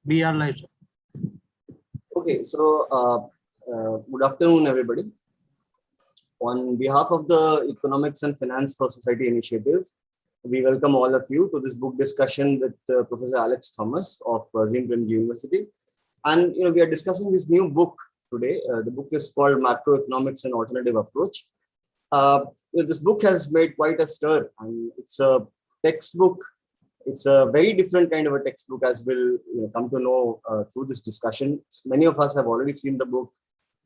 We are live, sir. Okay, so good afternoon, everybody. On behalf of the Economics and Finance for Society initiative, we welcome all of you to this book discussion with Professor Alex Thomas of Pedagogy University. And we are discussing this new book today. The book is called Macroeconomics and Alternative Approach. This book has made quite a stir, and it's a textbook. It's a very different kind of a textbook, as we'll come to know through this discussion. Many of us have already seen the book,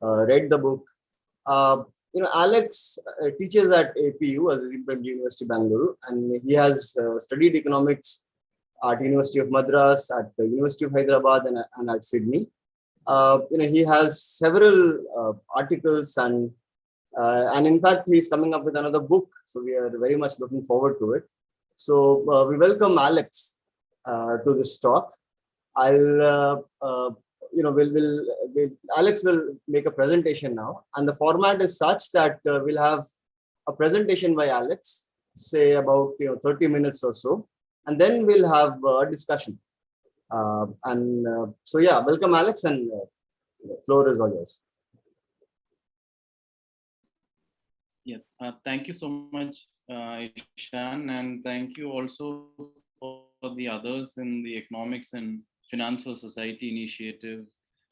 read the book. Alex teaches at APU, as Pedagogy University, Bangalore, and he has studied economics at University of Madras, at the University of Hyderabad, and at Sydney. He has several articles and in fact, he's coming up with another book. So we are very much looking forward to it. So we welcome Alex to this talk. Alex will make a presentation now, and the format is such that we'll have a presentation by Alex, say about 30 minutes or so, and then we'll have a discussion. So yeah, welcome Alex, and floor is all yours. Yeah, thank you so much, Ishan, and thank you also for the others in the Economics and Finance for Society initiative,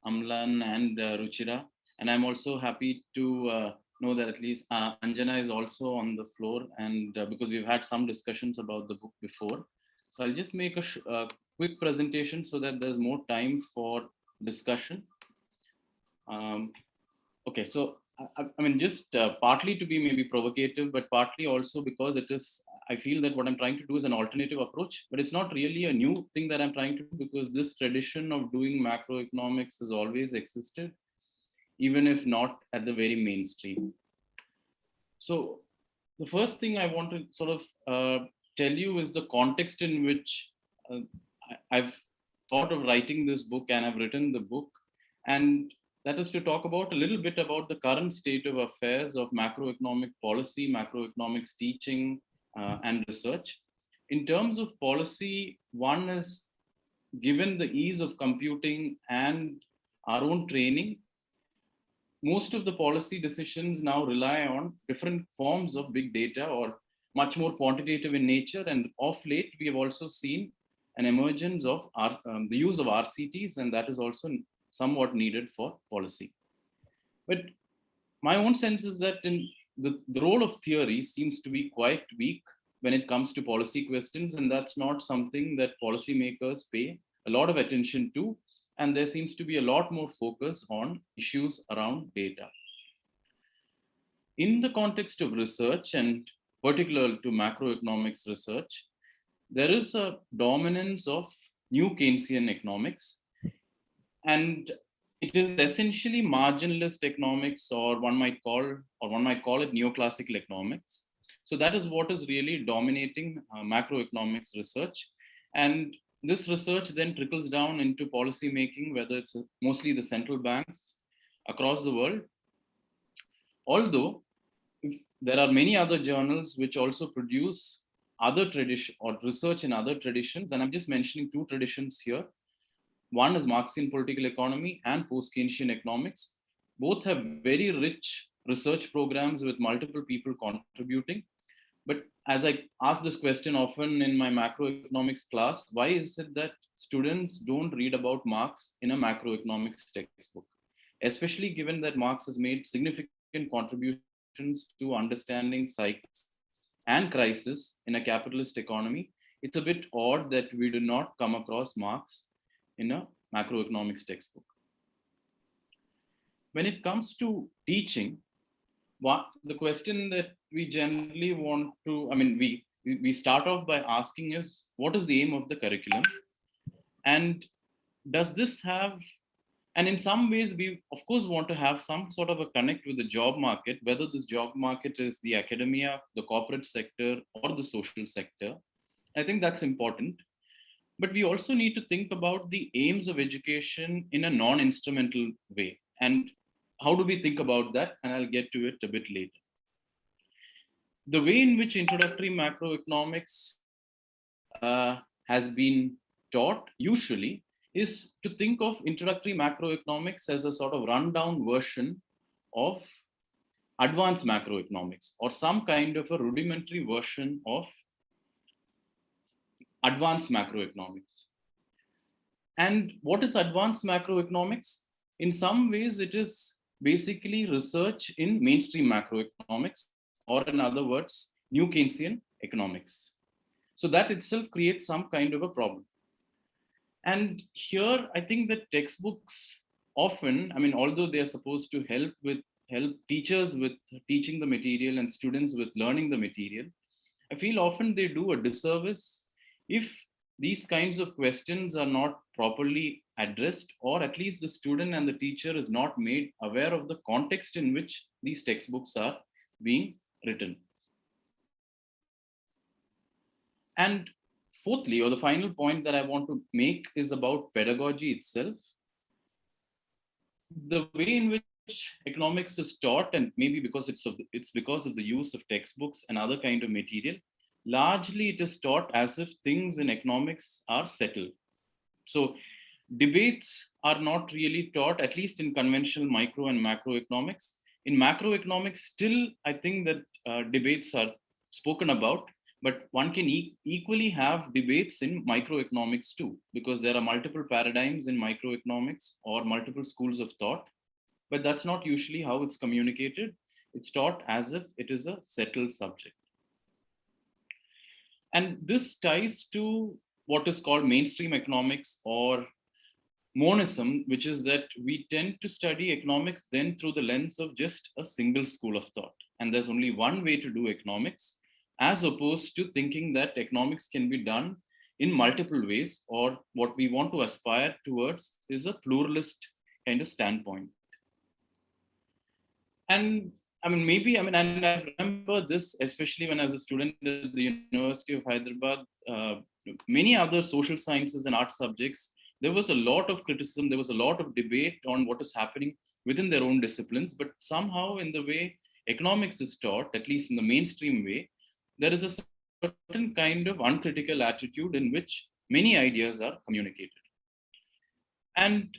Amlan and Ruchira. And I'm also happy to know that at least Anjana is also on the floor, and because we've had some discussions about the book before. So I'll just make a quick presentation so that there's more time for discussion. Okay, so I mean, just partly to be maybe provocative, but partly also because I feel that what I'm trying to do is an alternative approach, but it's not really a new thing that I'm trying to do, because this tradition of doing macroeconomics has always existed, even if not at the very mainstream. So the first thing I want to sort of tell you is the context in which I've thought of writing this book, and I've written the book. And that is to talk about a little bit about the current state of affairs of macroeconomic policy, macroeconomics teaching, and research. In terms of policy, one is, given the ease of computing and our own training, most of the policy decisions now rely on different forms of big data, or much more quantitative in nature. And of late, we have also seen an emergence of the use of RCTs, and that is also somewhat needed for policy. But my own sense is that the role of theory seems to be quite weak when it comes to policy questions, and that's not something that policymakers pay a lot of attention to, and there seems to be a lot more focus on issues around data. In the context of research, and particular to macroeconomics research, there is a dominance of new Keynesian economics, and it is essentially marginalist economics, or one might call it neoclassical economics. So that is what is really dominating macroeconomics research. And this research then trickles down into policy making, whether it's mostly the central banks across the world. Although there are many other journals which also produce other tradition or research in other traditions, and I'm just mentioning two traditions here. One is Marxian political economy and post-Keynesian economics. Both have very rich research programs with multiple people contributing. But as I ask this question often in my macroeconomics class, why is it that students don't read about Marx in a macroeconomics textbook? Especially given that Marx has made significant contributions to understanding cycles and crisis in a capitalist economy, it's a bit odd that we do not come across Marx in a macroeconomics textbook. When it comes to teaching, the question that we generally want to, we start off by asking is, what is the aim of the curriculum? And does this have, and in some ways, we of course want to have some sort of a connect with the job market, whether this job market is the academia, the corporate sector, or the social sector. I think that's important. But we also need to think about the aims of education in a non-instrumental way. And how do we think about that? And I'll get to it a bit later. The way in which introductory macroeconomics has been taught usually is to think of introductory macroeconomics as a sort of rundown version of advanced macroeconomics, or some kind of a rudimentary version of advanced macroeconomics. And what is advanced macroeconomics? In some ways, it is basically research in mainstream macroeconomics, or in other words, new Keynesian economics. So that itself creates some kind of a problem. And here, I think that textbooks often, I mean, although they are supposed to help teachers with teaching the material and students with learning the material, I feel often they do a disservice if these kinds of questions are not properly addressed, or at least the student and the teacher is not made aware of the context in which these textbooks are being written. And fourthly, or the final point that I want to make, is about pedagogy itself. The way in which economics is taught, and maybe because it's because of the use of textbooks and other kind of material, largely it is taught as if things in economics are settled. So debates are not really taught, at least in conventional micro and macroeconomics. In macroeconomics, still, I think that debates are spoken about, but one can equally have debates in microeconomics too, because there are multiple paradigms in microeconomics or multiple schools of thought, but that's not usually how it's communicated. It's taught as if it is a settled subject. And this ties to what is called mainstream economics, or monism, which is that we tend to study economics then through the lens of just a single school of thought. And there's only one way to do economics, as opposed to thinking that economics can be done in multiple ways, or what we want to aspire towards is a pluralist kind of standpoint. And and I remember this, especially when I was a student at the University of Hyderabad, many other social sciences and art subjects, there was a lot of criticism, there was a lot of debate on what is happening within their own disciplines, but somehow in the way economics is taught, at least in the mainstream way, there is a certain kind of uncritical attitude in which many ideas are communicated. And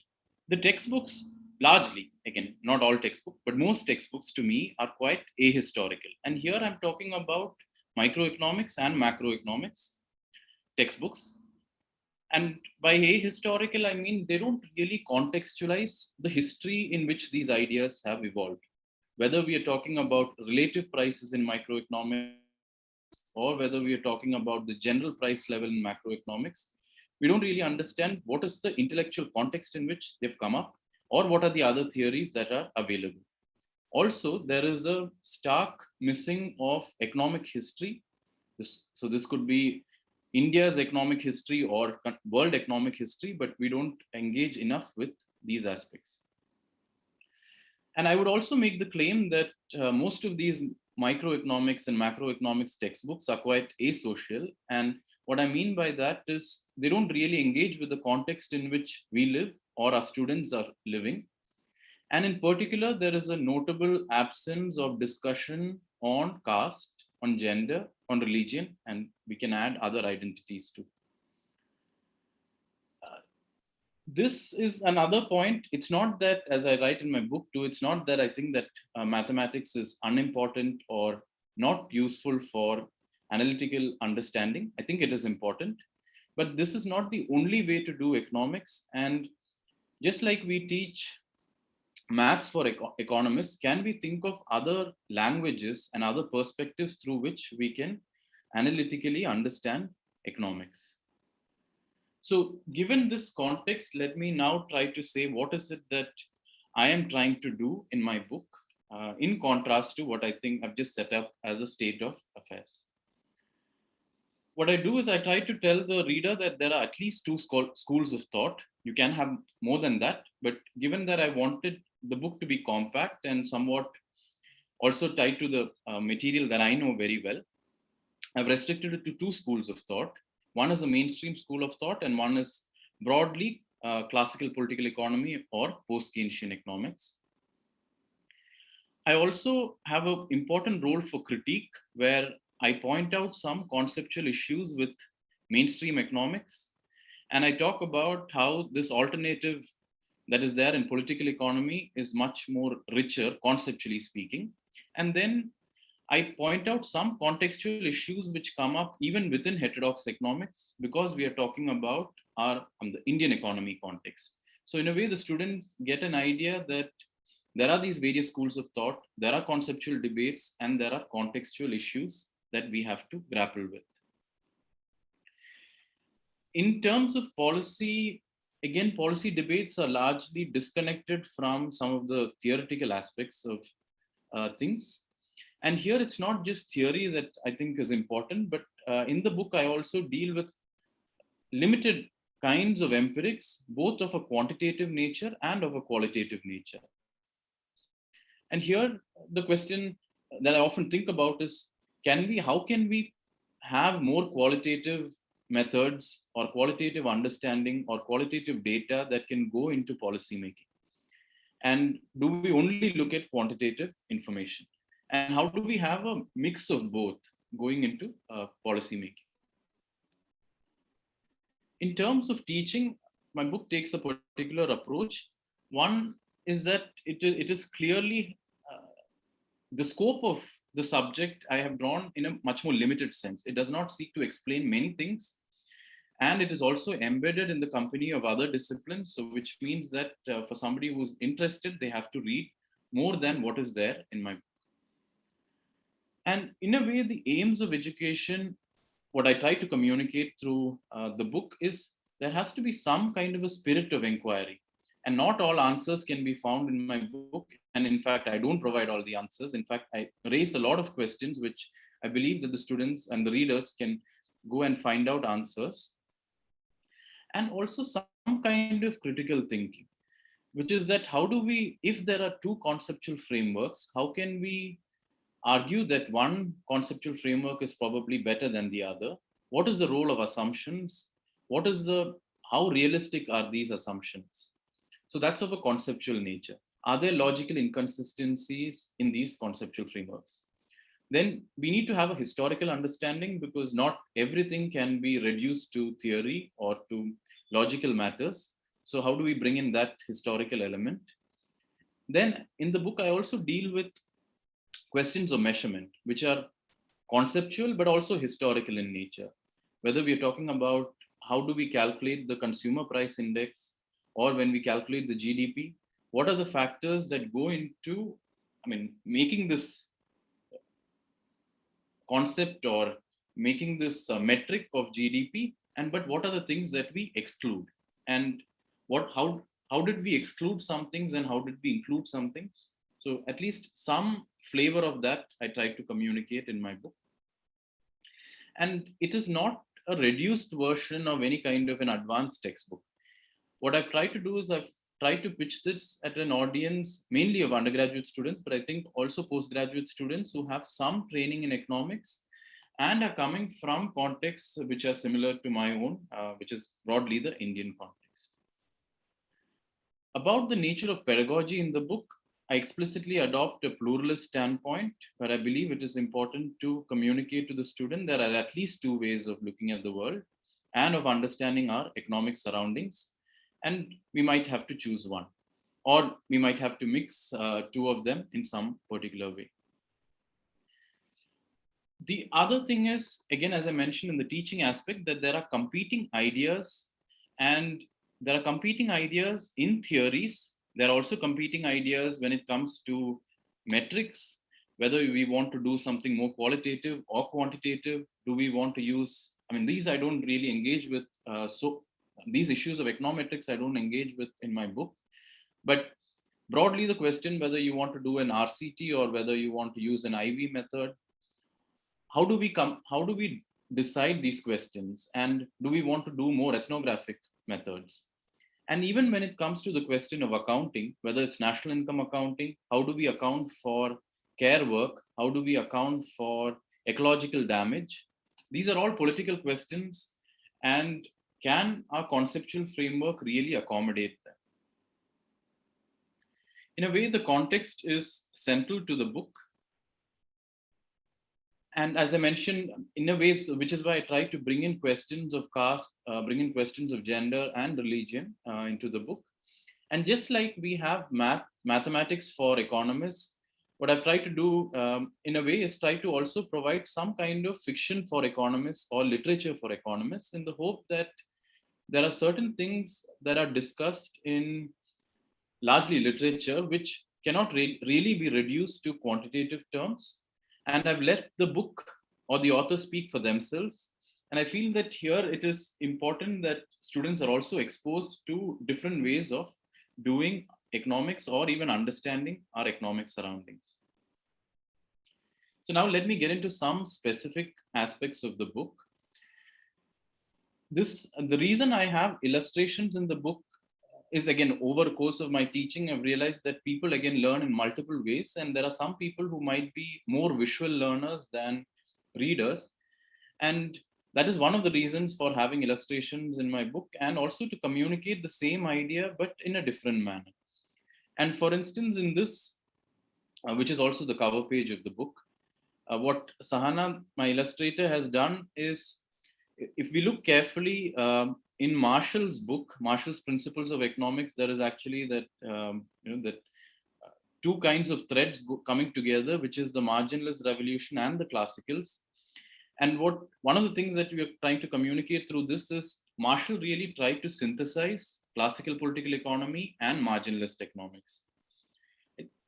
the textbooks, largely, again, not all textbooks, but most textbooks to me are quite ahistorical. And here I'm talking about microeconomics and macroeconomics textbooks. And by ahistorical, I mean they don't really contextualize the history in which these ideas have evolved. Whether we are talking about relative prices in microeconomics, or whether we are talking about the general price level in macroeconomics, we don't really understand what is the intellectual context in which they've come up, or what are the other theories that are available. Also, there is a stark missing of economic history. So this could be India's economic history or world economic history, but we don't engage enough with these aspects. And I would also make the claim that most of these microeconomics and macroeconomics textbooks are quite asocial. And what I mean by that is they don't really engage with the context in which we live or our students are living. And in particular, there is a notable absence of discussion on caste, on gender, on religion, and we can add other identities too. This is another point. It's not that, as I write in my book too, it's not that I think that mathematics is unimportant or not useful for analytical understanding. I think it is important, but this is not the only way to do economics. And just like we teach maths for economists, can we think of other languages and other perspectives through which we can analytically understand economics? So given this context, let me now try to say what is it that I am trying to do in my book, in contrast to what I think I've just set up as a state of affairs. What I do is I try to tell the reader that there are at least two schools of thought. You can have more than that, but given that I wanted the book to be compact and somewhat also tied to the material that I know very well, I've restricted it to two schools of thought. One is a mainstream school of thought, and one is broadly classical political economy or post-Keynesian economics. I also have an important role for critique, where I point out some conceptual issues with mainstream economics And I talk about how this alternative that is there in political economy is much more richer, conceptually speaking. And then I point out some contextual issues which come up even within heterodox economics, because we are talking about the Indian economy context. So in a way, the students get an idea that there are these various schools of thought, there are conceptual debates, and there are contextual issues that we have to grapple with. In terms of policy, again, policy debates are largely disconnected from some of the theoretical aspects of things. And here it's not just theory that I think is important, but in the book, I also deal with limited kinds of empirics, both of a quantitative nature and of a qualitative nature. And here, the question that I often think about is, how can we have more qualitative methods or qualitative understanding or qualitative data that can go into policymaking? And do we only look at quantitative information? And how do we have a mix of both going into policymaking? In terms of teaching, my book takes a particular approach. One is that it is clearly the scope of the subject I have drawn in a much more limited sense. It does not seek to explain many things, and it is also embedded in the company of other disciplines. So, which means that for somebody who's interested, they have to read more than what is there in my book. And in a way, the aims of education, what I try to communicate through the book is there has to be some kind of a spirit of inquiry. And not all answers can be found in my book. And in fact, I don't provide all the answers. In fact, I raise a lot of questions, which I believe that the students and the readers can go and find out answers. And also some kind of critical thinking, which is that how do we, if there are two conceptual frameworks, how can we argue that one conceptual framework is probably better than the other? What is the role of assumptions? How realistic are these assumptions? So that's of a conceptual nature. Are there logical inconsistencies in these conceptual frameworks? Then we need to have a historical understanding, because not everything can be reduced to theory or to logical matters. So how do we bring in that historical element? Then in the book, I also deal with questions of measurement, which are conceptual but also historical in nature. Whether we are talking about how do we calculate the consumer price index, or when we calculate the GDP, what are the factors that go into, making this concept or making this metric of GDP, but what are the things that we exclude, and how did we exclude some things and how did we include some things? So at least some flavor of that I try to communicate in my book. And it is not a reduced version of any kind of an advanced textbook. What I've tried to do is I've tried to pitch this at an audience mainly of undergraduate students, but I think also postgraduate students who have some training in economics and are coming from contexts which are similar to my own, which is broadly the Indian context. About the nature of pedagogy in the book, I explicitly adopt a pluralist standpoint, where I believe it is important to communicate to the student there are at least two ways of looking at the world and of understanding our economic surroundings. And we might have to choose one, or we might have to mix two of them in some particular way. The other thing is, again, as I mentioned in the teaching aspect, that there are competing ideas, and there are competing ideas in theories. There are also competing ideas when it comes to metrics, whether we want to do something more qualitative or quantitative. Do we want to use, these I don't really engage with. So these issues of econometrics I don't engage with in my book. But broadly, the question whether you want to do an RCT or whether you want to use an IV method, how do we decide these questions, and do we want to do more ethnographic methods? And even when it comes to the question of accounting, whether it's national income accounting, how do we account for care work, how do we account for ecological damage? These are all political questions, and can our conceptual framework really accommodate them? In a way, the context is central to the book. And as I mentioned, in a way, which is why I try to bring in questions of caste, bring in questions of gender and religion into the book. And just like we have mathematics for economists, what I've tried to do in a way is try to also provide some kind of fiction for economists or literature for economists, in the hope that there are certain things that are discussed in largely literature which cannot really be reduced to quantitative terms. And I've let the book or the author speak for themselves. And I feel that here it is important that students are also exposed to different ways of doing economics or even understanding our economic surroundings. So now let me get into some specific aspects of the book. The reason I have illustrations in the book is, again, over the course of my teaching, I've realized that people again learn in multiple ways, and there are some people who might be more visual learners than readers. And that is one of the reasons for having illustrations in my book, and also to communicate the same idea but in a different manner. And for instance, in this, which is also the cover page of the book, what Sahana, my illustrator, has done is, if we look carefully, in Marshall's book, Marshall's Principles of Economics, there is actually that two kinds of threads coming together, which is the marginalist revolution and the classicals. And one of the things that we are trying to communicate through this is Marshall really tried to synthesize classical political economy and marginalist economics.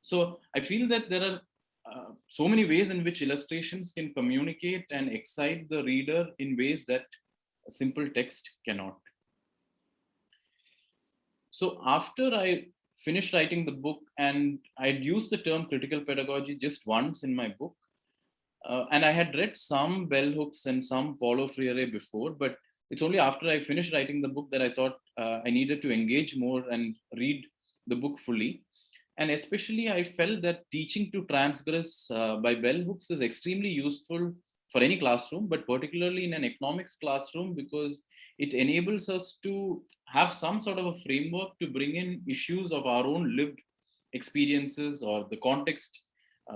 So I feel that there are so many ways in which illustrations can communicate and excite the reader in ways that a simple text cannot. So after I finished writing the book, and I'd used the term critical pedagogy just once in my book, and I had read some bell hooks and some Paulo Freire before, but it's only after I finished writing the book that I thought I needed to engage more and read the book fully. And especially, I felt that teaching to transgress by bell hooks is extremely useful for any classroom, but particularly in an economics classroom, because it enables us to have some sort of a framework to bring in issues of our own lived experiences or the context.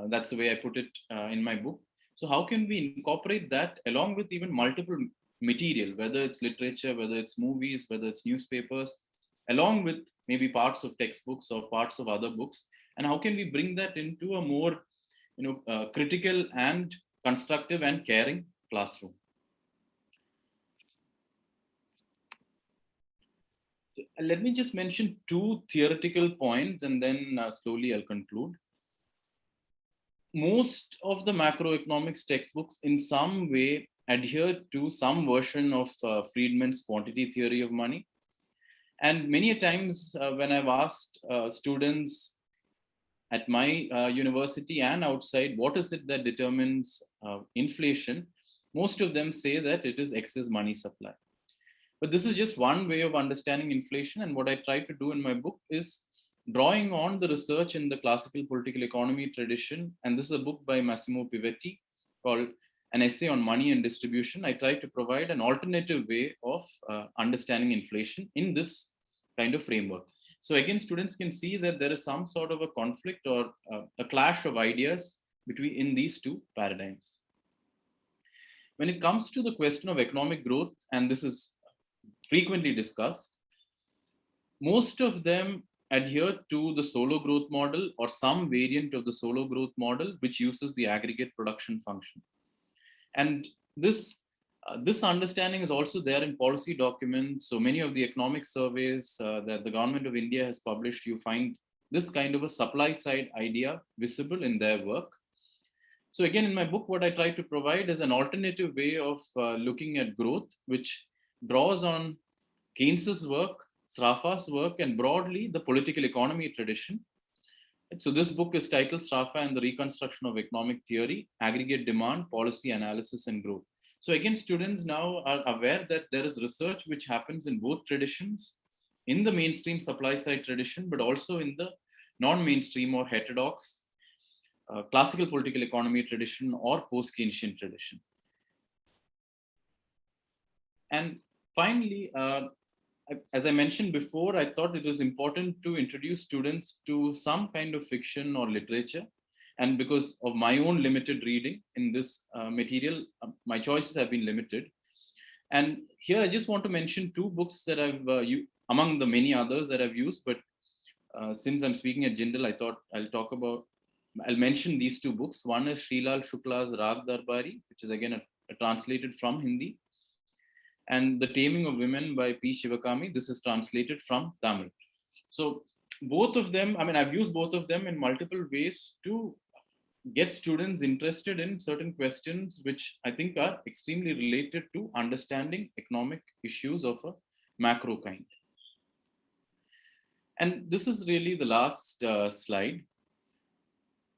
That's the way I put it in my book. So how can we incorporate that along with even multiple material, whether it's literature, whether it's movies, whether it's newspapers, along with maybe parts of textbooks or parts of other books, and how can we bring that into a more critical and constructive and caring classroom? So, let me just mention two theoretical points, and then slowly I'll conclude. Most of the macroeconomics textbooks in some way adhere to some version of Friedman's quantity theory of money. And many a times when I've asked students at my university and outside, what is it that determines inflation? Most of them say that it is excess money supply. But this is just one way of understanding inflation. And what I try to do in my book is drawing on the research in the classical political economy tradition. And this is a book by Massimo Pivetti called An Essay on Money and Distribution. I try to provide an alternative way of understanding inflation in this kind of framework. So again, students can see that there is some sort of a conflict or a clash of ideas in these two paradigms. When it comes to the question of economic growth, and this is frequently discussed, most of them adhere to the solo growth model or some variant of the solo growth model, which uses the aggregate production function. And this understanding is also there in policy documents. So many of the economic surveys that the government of India has published, you find this kind of a supply side idea visible in their work. So again, in my book, what I try to provide is an alternative way of looking at growth, which draws on Keynes's work, Sraffa's work, and broadly the political economy tradition. So this book is titled Sraffa and the Reconstruction of Economic Theory, Aggregate Demand, Policy Analysis and Growth. So again, students now are aware that there is research which happens in both traditions, in the mainstream supply side tradition, but also in the non-mainstream or heterodox classical political economy tradition or post-Keynesian tradition. And finally, as I mentioned before, I thought it was important to introduce students to some kind of fiction or literature, And because of my own limited reading in this material, my choices have been limited. And here I just want to mention two books that I've, among the many others that I've used, but since I'm speaking at Jindal, I thought I'll mention these two books. One is Srilal Shukla's Rag Darbari, which is again translated from Hindi, and The Taming of Women by P. Shivakami. This is translated from Tamil. So both of them, I mean, I've used both of them in multiple ways to get students interested in certain questions which I think are extremely related to understanding economic issues of a macro kind. And this is really the last slide.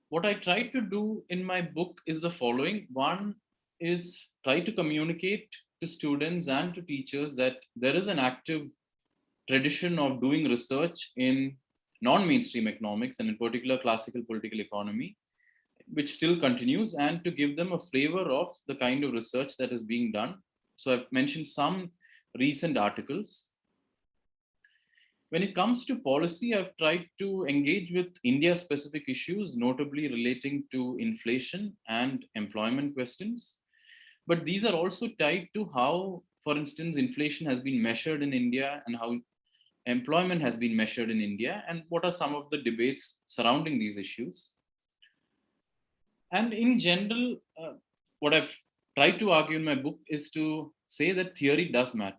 What I try to do in my book is the following. One is try to communicate to students and to teachers that there is an active tradition of doing research in non-mainstream economics, and in particular classical political economy, which still continues, and to give them a flavor of the kind of research that is being done. So I've mentioned some recent articles. When it comes to policy, I've tried to engage with India-specific issues, notably relating to inflation and employment questions. But these are also tied to how, for instance, inflation has been measured in India and how employment has been measured in India, and what are some of the debates surrounding these issues. And in general, what I've tried to argue in my book is to say that theory does matter.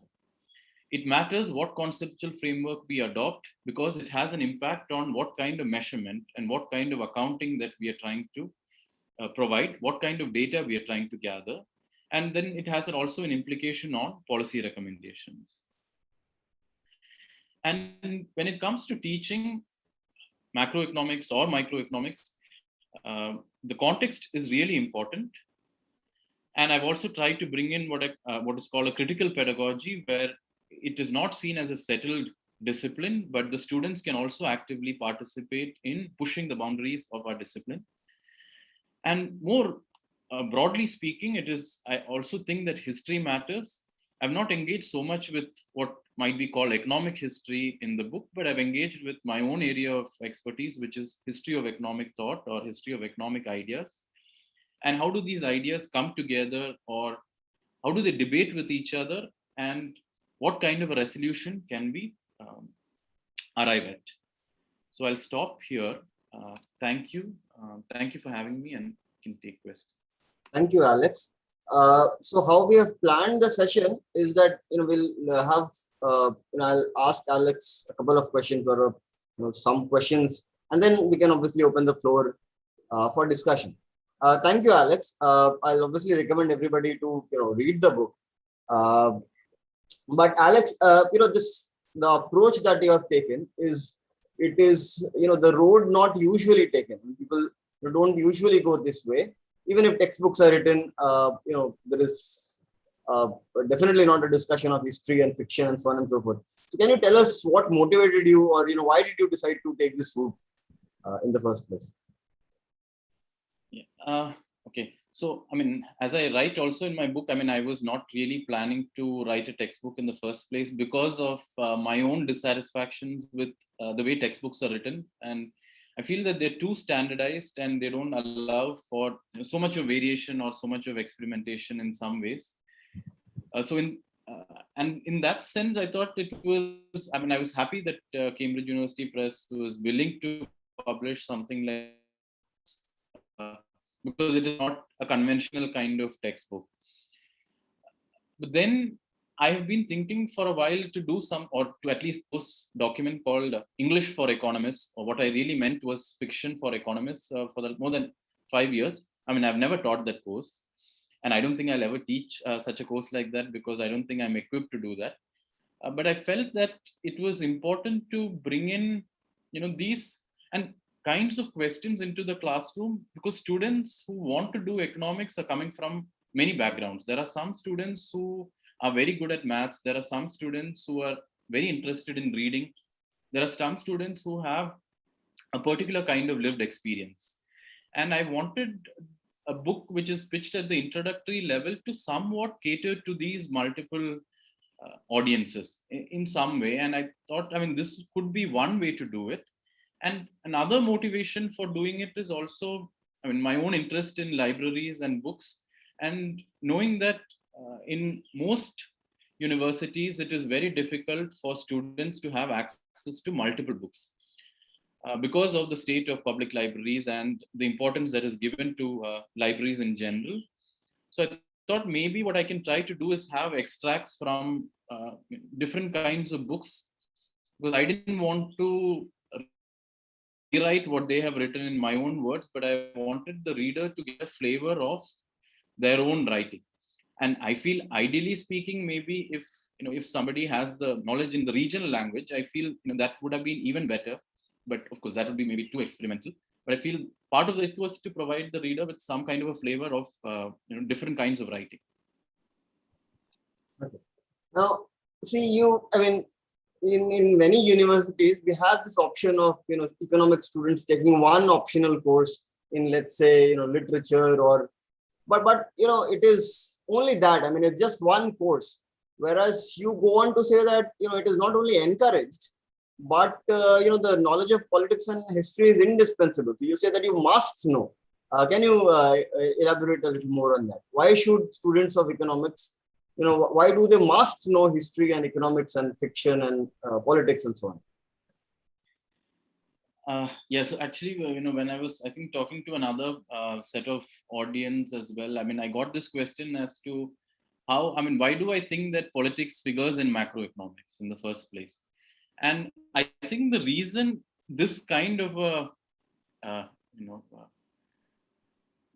It matters what conceptual framework we adopt, because it has an impact on what kind of measurement and what kind of accounting that we are trying to provide, what kind of data we are trying to gather. And then it has also an implication on policy recommendations. And when it comes to teaching macroeconomics or microeconomics, the context is really important. And I've also tried to bring in what is called a critical pedagogy, where it is not seen as a settled discipline, but the students can also actively participate in pushing the boundaries of our discipline. And more broadly speaking, I also think that history matters. I've not engaged so much with what might be called economic history in the book, but I've engaged with my own area of expertise, which is history of economic thought or history of economic ideas. And how do these ideas come together, or how do they debate with each other, and what kind of a resolution can we arrive at? So I'll stop here. Thank you. Thank you for having me, and can take questions. Thank you, Alex. So how we have planned the session is that we'll have I'll ask Alex a couple of questions, or some questions, and then we can obviously open the floor for discussion. Thank you, Alex. I'll obviously recommend everybody to read the book. But Alex, the approach that you have taken is the road not usually taken. People don't usually go this way. Even if textbooks are written, there is definitely not a discussion of history and fiction and so on and so forth. So can you tell us what motivated you, or why did you decide to take this route in the first place? Yeah. Okay. So, I mean, as I write also in my book, I mean, I was not really planning to write a textbook in the first place because of my own dissatisfactions with the way textbooks are written. And I feel that they're too standardized and they don't allow for so much of variation or so much of experimentation in some ways. And in that sense, I thought I was happy that Cambridge University Press was willing to publish something like because it is not a conventional kind of textbook. But then I have been thinking for a while to do or to at least post document called English for Economists, or what I really meant was fiction for economists for more than 5 years. I mean, I've never taught that course, and I don't think I'll ever teach such a course like that, because I don't think I'm equipped to do that. But I felt that it was important to bring in, these and kinds of questions into the classroom, because students who want to do economics are coming from many backgrounds. There are some students who are very good at maths. There are some students who are very interested in reading. There are some students who have a particular kind of lived experience. And I wanted a book which is pitched at the introductory level to somewhat cater to these multiple audiences in some way. And I thought, this could be one way to do it. And another motivation for doing it is also I mean, my own interest in libraries and books, and knowing that in most universities, it is very difficult for students to have access to multiple books because of the state of public libraries and the importance that is given to libraries in general. So I thought maybe what I can try to do is have extracts from different kinds of books, because I didn't want to rewrite what they have written in my own words, but I wanted the reader to get a flavor of their own writing. And I feel, ideally speaking, maybe if somebody has the knowledge in the regional language, I feel that would have been even better. But of course, that would be maybe too experimental. But I feel part of it was to provide the reader with some kind of a flavor of different kinds of writing. Okay. Now, see, I mean, in many universities, we have this option of, economic students taking one optional course in, let's say, literature but it is only that. I mean, it's just one course. Whereas you go on to say that, it is not only encouraged, but, the knowledge of politics and history is indispensable. So you say that you must know. Can you elaborate a little more on that? Why should students of economics, why do they must know history and economics and fiction and politics and so on? Yes, actually, when I was, I think, talking to another set of audience as well, I mean, I got this question as to how, I mean, why do I think that politics figures in macroeconomics in the first place? And I think the reason this kind of a, uh, you know, uh,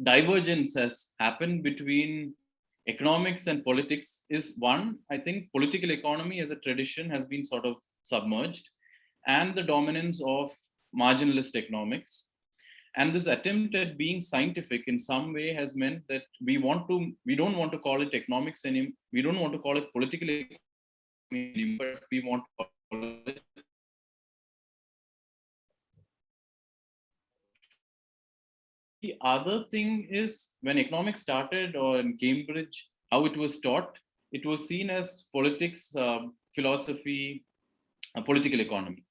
divergence has happened between economics and politics is, one, I think political economy as a tradition has been sort of submerged, and the dominance of marginalist economics. And this attempt at being scientific in some way has meant that we don't want to call it economics anymore. We don't want to call it political economy anymore, but we want to call it. The other thing is, when economics started, or in Cambridge, how it was taught, it was seen as politics, philosophy, political economy.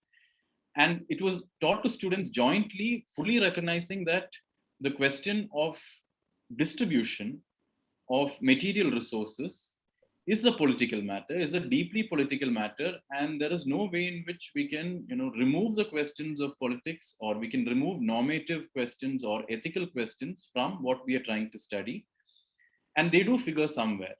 And it was taught to students jointly, fully recognizing that the question of distribution of material resources is a political matter, is a deeply political matter, and there is no way in which we can, remove the questions of politics, or we can remove normative questions or ethical questions from what we are trying to study, and they do figure somewhere.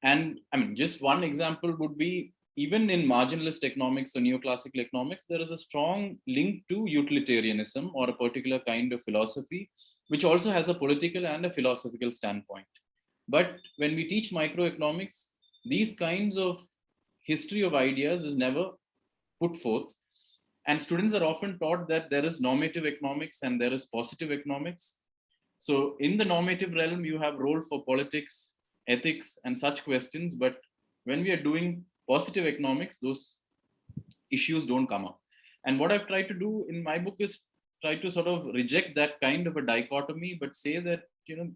And I mean, just one example would be, even in marginalist economics or neoclassical economics, there is a strong link to utilitarianism or a particular kind of philosophy, which also has a political and a philosophical standpoint. But when we teach microeconomics, these kinds of history of ideas is never put forth. And students are often taught that there is normative economics and there is positive economics. So in the normative realm, you have role for politics, ethics, and such questions. But when we are doing positive economics, those issues don't come up. And what I've tried to do in my book is try to sort of reject that kind of a dichotomy, but say that,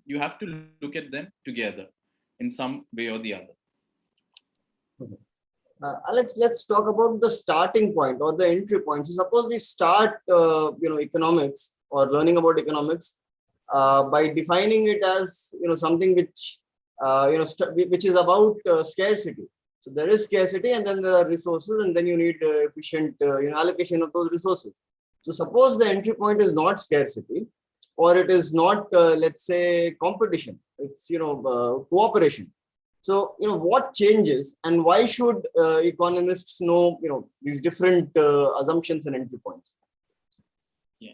you have to look at them together in some way or the other. Okay. Alex, let's talk about the starting point or the entry point. So suppose we start, economics or learning about economics by defining it as, something which, which is about scarcity. So there is scarcity, and then there are resources, and then you need efficient, allocation of those resources. So suppose the entry point is not scarcity, or it is not, let's say, competition. It's, cooperation. So, what changes, and why should economists know, these different assumptions and entry points? Yeah.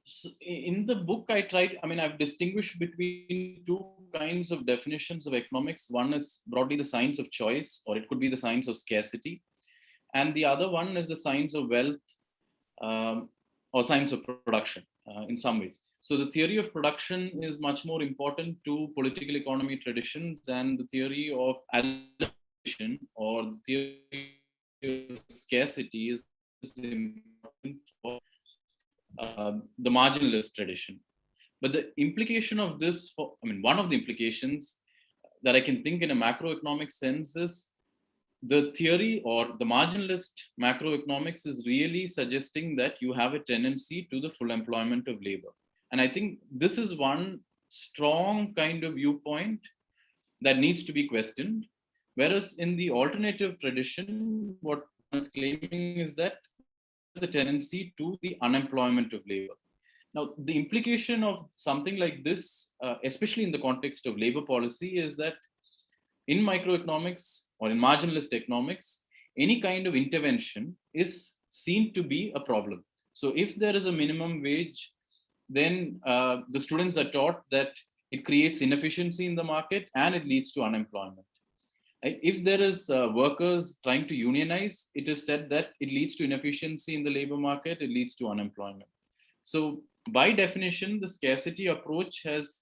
So in the book, I've distinguished between two kinds of definitions of economics. One is broadly the science of choice, or it could be the science of scarcity. And the other one is the science of wealth, or science of production in some ways. So the theory of production is much more important to political economy traditions, and the theory of allocation or the theory of scarcity is important for the marginalist tradition. But the implication of this, one of the implications that I can think in a macroeconomic sense is the theory or the marginalist macroeconomics is really suggesting that you have a tendency to the full employment of labor. And I think this is one strong kind of viewpoint that needs to be questioned. Whereas in the alternative tradition, what one is claiming is that there is a tendency to the unemployment of labor. Now, the implication of something like this, especially in the context of labor policy, is that in microeconomics or in marginalist economics, any kind of intervention is seen to be a problem. So if there is a minimum wage, then the students are taught that it creates inefficiency in the market and it leads to unemployment. If there is workers trying to unionize, it is said that it leads to inefficiency in the labor market, it leads to unemployment. So by definition, the scarcity approach has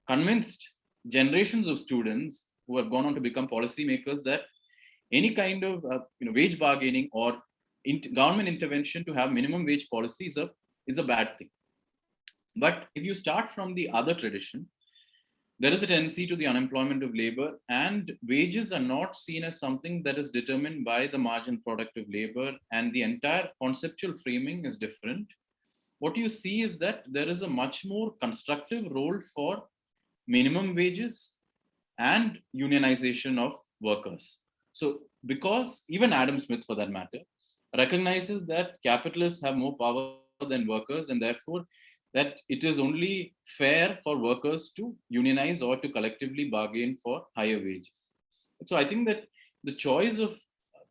convinced generations of students who have gone on to become policymakers that any kind of wage bargaining or government intervention to have minimum wage policy is a bad thing. But if you start from the other tradition, there is a tendency to the unemployment of labor, and wages are not seen as something that is determined by the marginal product of labor, and the entire conceptual framing is different. What you see is that there is a much more constructive role for minimum wages and unionization of workers. So, because even Adam Smith, for that matter, recognizes that capitalists have more power than workers, and therefore that it is only fair for workers to unionize or to collectively bargain for higher wages. So I think that the choice of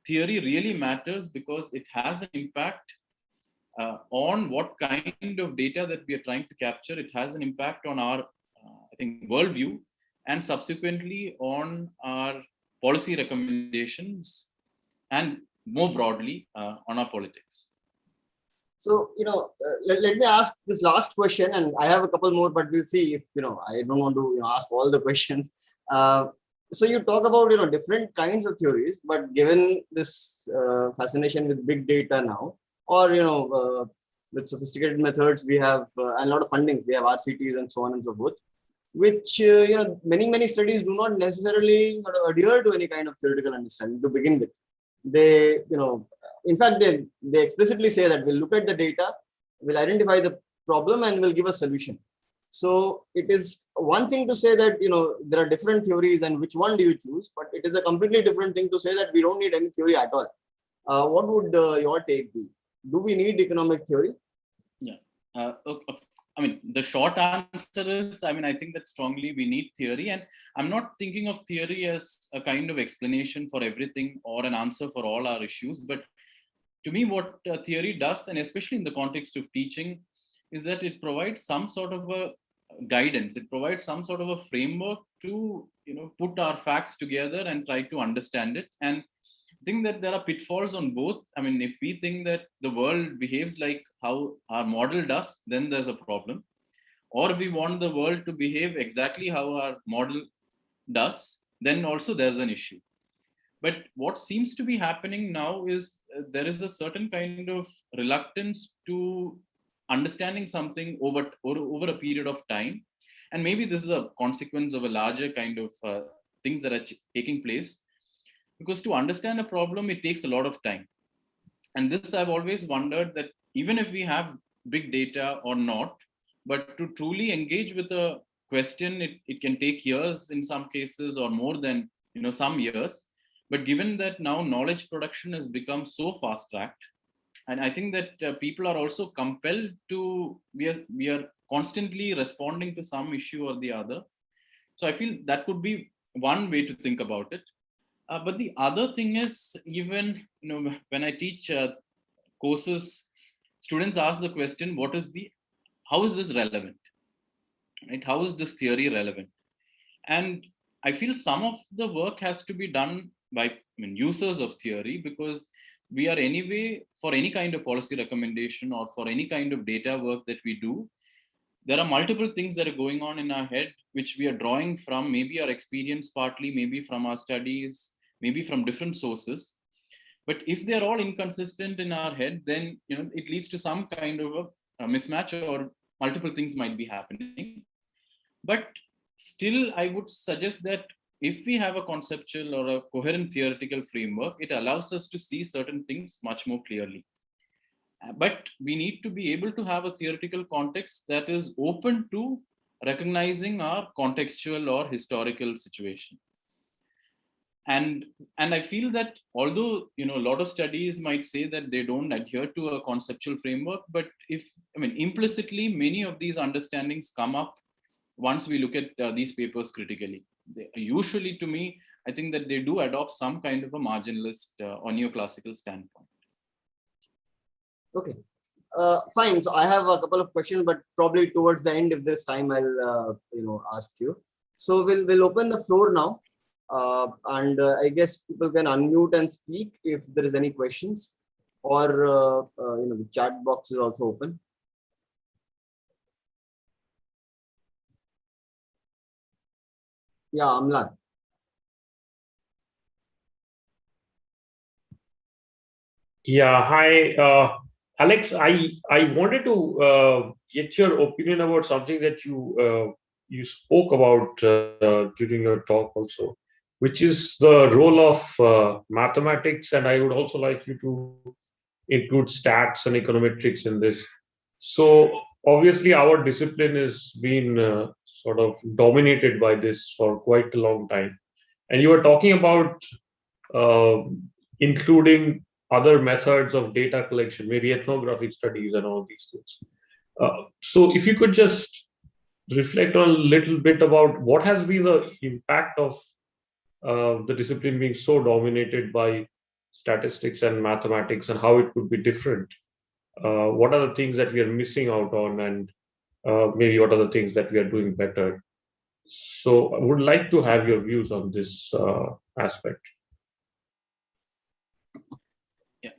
theory really matters because it has an impact on what kind of data that we are trying to capture. It has an impact on our, I think, worldview, and subsequently on our policy recommendations, and more broadly on our politics. So, let me ask this last question, and I have a couple more, but we'll see if, I don't want to ask all the questions. So you talk about, different kinds of theories, but given this fascination with big data now, or, with sophisticated methods, we have a lot of fundings, we have RCTs and so on and so forth, which, many studies do not necessarily sort of adhere to any kind of theoretical understanding to begin with. They, in fact, they explicitly say that we'll look at the data, we'll identify the problem, and we'll give a solution. So it is one thing to say that, there are different theories and which one do you choose, but it is a completely different thing to say that we don't need any theory at all. What would your take be? Do we need economic theory? Yeah. I mean, the short answer is, I think that strongly we need theory. And I'm not thinking of theory as a kind of explanation for everything or an answer for all our issues. But to me, what theory does, and especially in the context of teaching, is that it provides some sort of a guidance. It provides some sort of a framework to, put our facts together and try to understand it. And I think that there are pitfalls on both. If we think that the world behaves like how our model does, then there's a problem. Or if we want the world to behave exactly how our model does, then also there's an issue. But what seems to be happening now is there is a certain kind of reluctance to understanding something over a period of time. And maybe this is a consequence of a larger kind of things that are taking place. Because to understand a problem, it takes a lot of time. And this I've always wondered that even if we have big data or not, but to truly engage with a question, it can take years in some cases or more than some years. But given that now knowledge production has become so fast tracked, and I think that people are also compelled to, we are constantly responding to some issue or the other. So I feel that could be one way to think about it. But the other thing is, even when I teach courses, students ask the question, how is this relevant? Right? How is this theory relevant? And I feel some of the work has to be done by users of theory, because we are anyway, for any kind of policy recommendation or for any kind of data work that we do, there are multiple things that are going on in our head, which we are drawing from maybe our experience partly, maybe from our studies, maybe from different sources. But if they're all inconsistent in our head, then it leads to some kind of a mismatch, or multiple things might be happening. But still, I would suggest that if we have a conceptual or a coherent theoretical framework, it allows us to see certain things much more clearly. But we need to be able to have a theoretical context that is open to recognizing our contextual or historical situation. And I feel that although a lot of studies might say that they don't adhere to a conceptual framework, but implicitly many of these understandings come up once we look at these papers critically. Usually, to me, I think that they do adopt some kind of a marginalist or neoclassical standpoint. Okay. Fine. So I have a couple of questions, but probably towards the end, if there's time, I'll ask you. So we'll open the floor now, and I guess people can unmute and speak if there is any questions, or the chat box is also open. Yeah, Amlan. Yeah, hi, Alex. I wanted to get your opinion about something that you spoke about during your talk also, which is the role of mathematics, and I would also like you to include stats and econometrics in this. So obviously, our discipline has been sort of dominated by this for quite a long time, and you were talking about uh, including other methods of data collection, maybe ethnographic studies and all these things. So if you could just reflect on a little bit about what has been the impact of the discipline being so dominated by statistics and mathematics and how it could be different. What are the things that we are missing out on, and maybe what are the things that we are doing better? So I would like to have your views on this aspect. Yeah.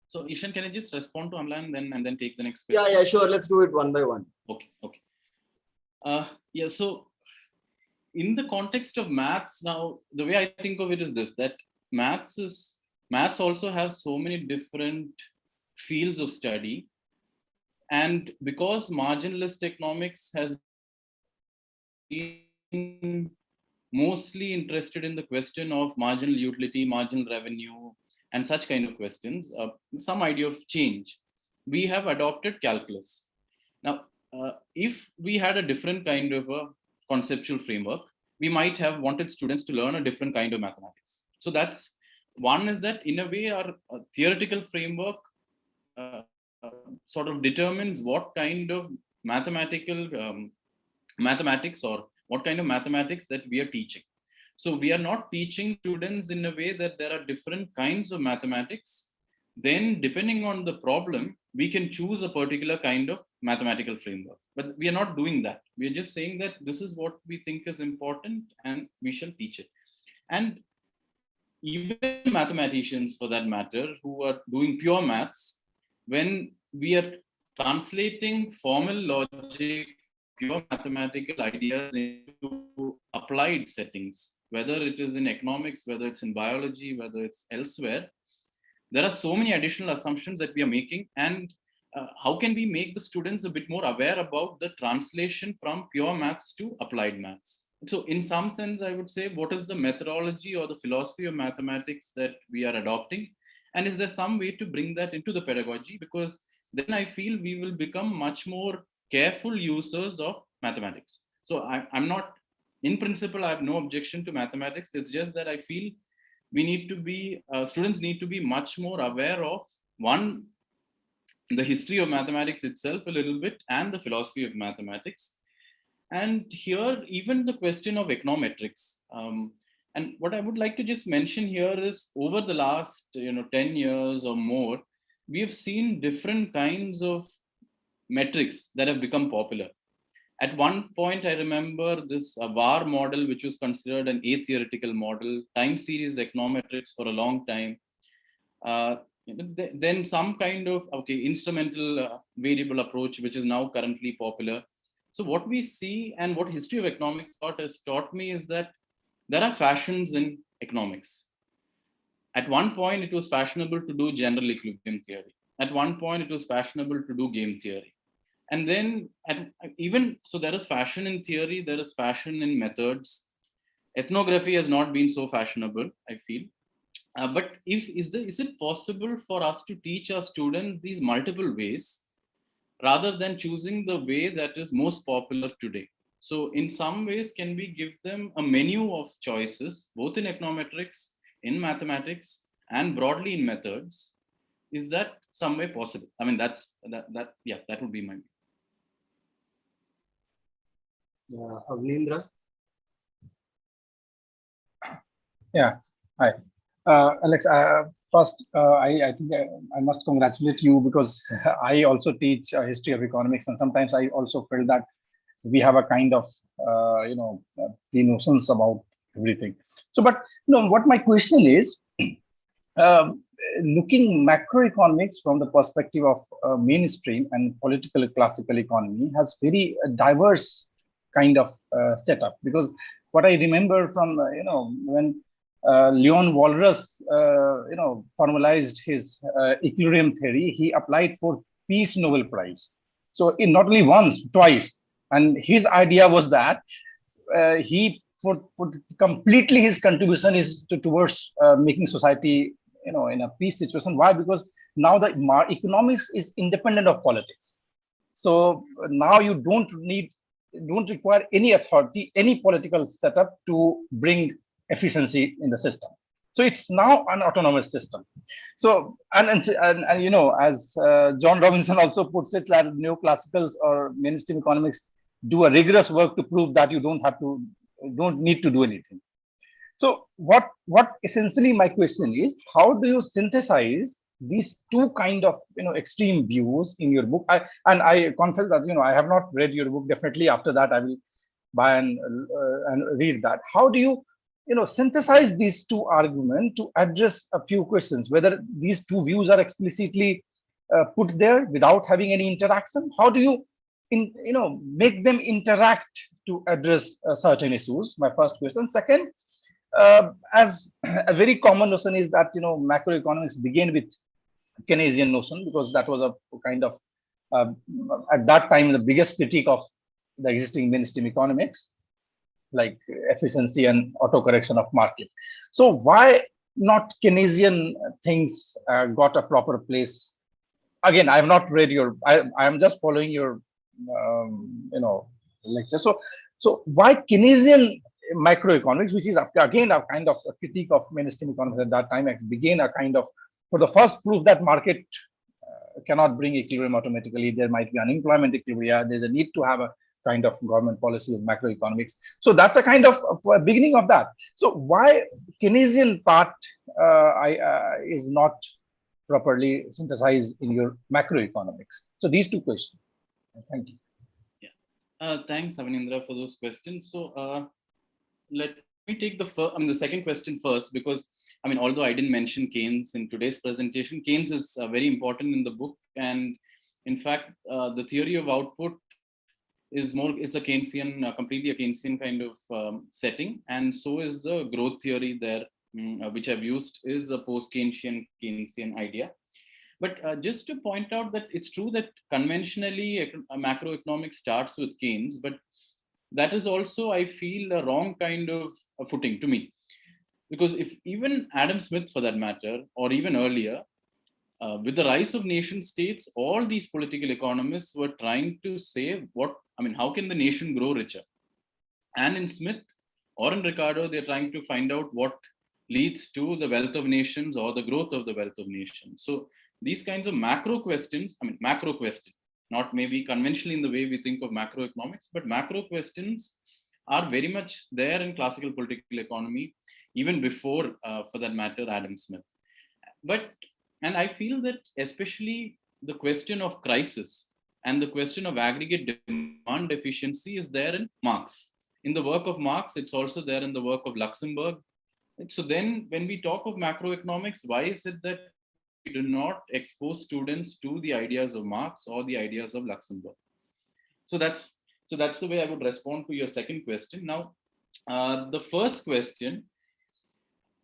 So Ishan, can I just respond to Amlan and then take the next question? Yeah, sure. Let's do it one by one. Okay. Yeah. So in the context of maths, now the way I think of it is this: that maths also has so many different fields of study, and because marginalist economics has been mostly interested in the question of marginal utility, marginal revenue, and such kind of questions, some idea of change, we have adopted calculus. Now, if we had a different kind of a conceptual framework, we might have wanted students to learn a different kind of mathematics. So that's one, is that in a way our theoretical framework sort of determines what kind of mathematical mathematics, or what kind of mathematics that we are teaching. So we are not teaching students in a way that there are different kinds of mathematics. Then depending on the problem, we can choose a particular kind of mathematical framework. But we are not doing that. We are just saying that this is what we think is important and we shall teach it. And even mathematicians, for that matter, who are doing pure maths, when we are translating formal logic, pure mathematical ideas into applied settings, whether it is in economics, whether it's in biology, whether it's elsewhere, there are so many additional assumptions that we are making. And how can we make the students a bit more aware about the translation from pure maths to applied maths? So in some sense, I would say, what is the methodology or the philosophy of mathematics that we are adopting? And is there some way to bring that into the pedagogy? Because then I feel we will become much more careful users of mathematics. So I'm not, in principle, I have no objection to mathematics. It's just that I feel we need to be, students need to be much more aware of, one, the history of mathematics itself a little bit, and the philosophy of mathematics. And here, even the question of econometrics. And what I would like to just mention here is, over the last 10 years or more, we have seen different kinds of metrics that have become popular. At one point, I remember this VAR model, which was considered an atheoretical model, time series econometrics for a long time. Then some kind of instrumental variable approach, which is now currently popular. So what we see, and what history of economics thought has taught me, is that there are fashions in economics. At one point, it was fashionable to do general equilibrium theory. At one point, it was fashionable to do game theory. And then even so, there is fashion in theory, there is fashion in methods. Ethnography has not been so fashionable, I feel. But is it possible for us to teach our students these multiple ways rather than choosing the way that is most popular today? So in some ways, can we give them a menu of choices, both in econometrics, in mathematics, and broadly in methods? Is that some way possible? I mean, that would be my view. Yeah, Avnindra. Yeah, hi. Alex, first, I think I must congratulate you because I also teach history of economics, and sometimes I also feel that we have a kind of, pre-notions about everything. So, but what my question is, um, looking macroeconomics from the perspective of mainstream and political classical economy has very diverse kind of setup, because what I remember from when Leon Walras formalized his equilibrium theory, he applied for Peace Nobel Prize. So in not only once, twice, and his idea was that he for completely his contribution is towards making society in a peace situation. Why? Because now the economics is independent of politics. So now you don't require any authority, any political setup to bring efficiency in the system. So it's now an autonomous system. So and as John Robinson also puts it, that neoclassicals or mainstream economics do a rigorous work to prove that you don't need to do anything. So what essentially my question is, how do you synthesize these two kind of extreme views in your book? I confess that I have not read your book. Definitely after that I will buy and read that. How do you synthesize these two arguments to address a few questions, whether these two views are explicitly put there without having any interaction? How do you make them interact to address certain issues? My first question. Second, as a very common notion is that macroeconomics began with Keynesian notion, because that was a kind of uh, at that time the biggest critique of the existing mainstream economics, like efficiency and auto correction of market. So why not Keynesian things got a proper place? Again, I have not read your. I am just following your lecture. So why Keynesian macroeconomics, which is again a kind of a critique of mainstream economics at that time, it began a kind of, for the first proof that market cannot bring equilibrium automatically. There might be unemployment equilibrium. There's a need to have a kind of government policy of macroeconomics. So that's a kind of beginning of that. So why Keynesian part is not properly synthesized in your macroeconomics? So these two questions. Thank you. Yeah. Thanks, Avinindra, for those questions. So let me take the second question first, because although I didn't mention Keynes in today's presentation, Keynes is very important in the book, and in fact, the theory of output is a Keynesian, completely a Keynesian kind of setting, and so is the growth theory there, which I've used, is a post-Keynesian idea. But just to point out that it's true that conventionally macroeconomics starts with Keynes, but that is also, I feel, a wrong kind of a footing to me. Because if even Adam Smith, for that matter, or even earlier, with the rise of nation states, all these political economists were trying to say how can the nation grow richer? And in Smith or in Ricardo, they're trying to find out what leads to the wealth of nations or the growth of the wealth of nations. So these kinds of macro questions, macro question, not maybe conventionally in the way we think of macroeconomics, but macro questions are very much there in classical political economy, even before, for that matter, Adam Smith. And I feel that especially the question of crisis and the question of aggregate demand efficiency is there in Marx. In the work of Marx, it's also there in the work of Luxemburg. So then when we talk of macroeconomics, why is it that we do not expose students to the ideas of Marx or the ideas of Luxemburg? So that's the way I would respond to your second question. Now, the first question,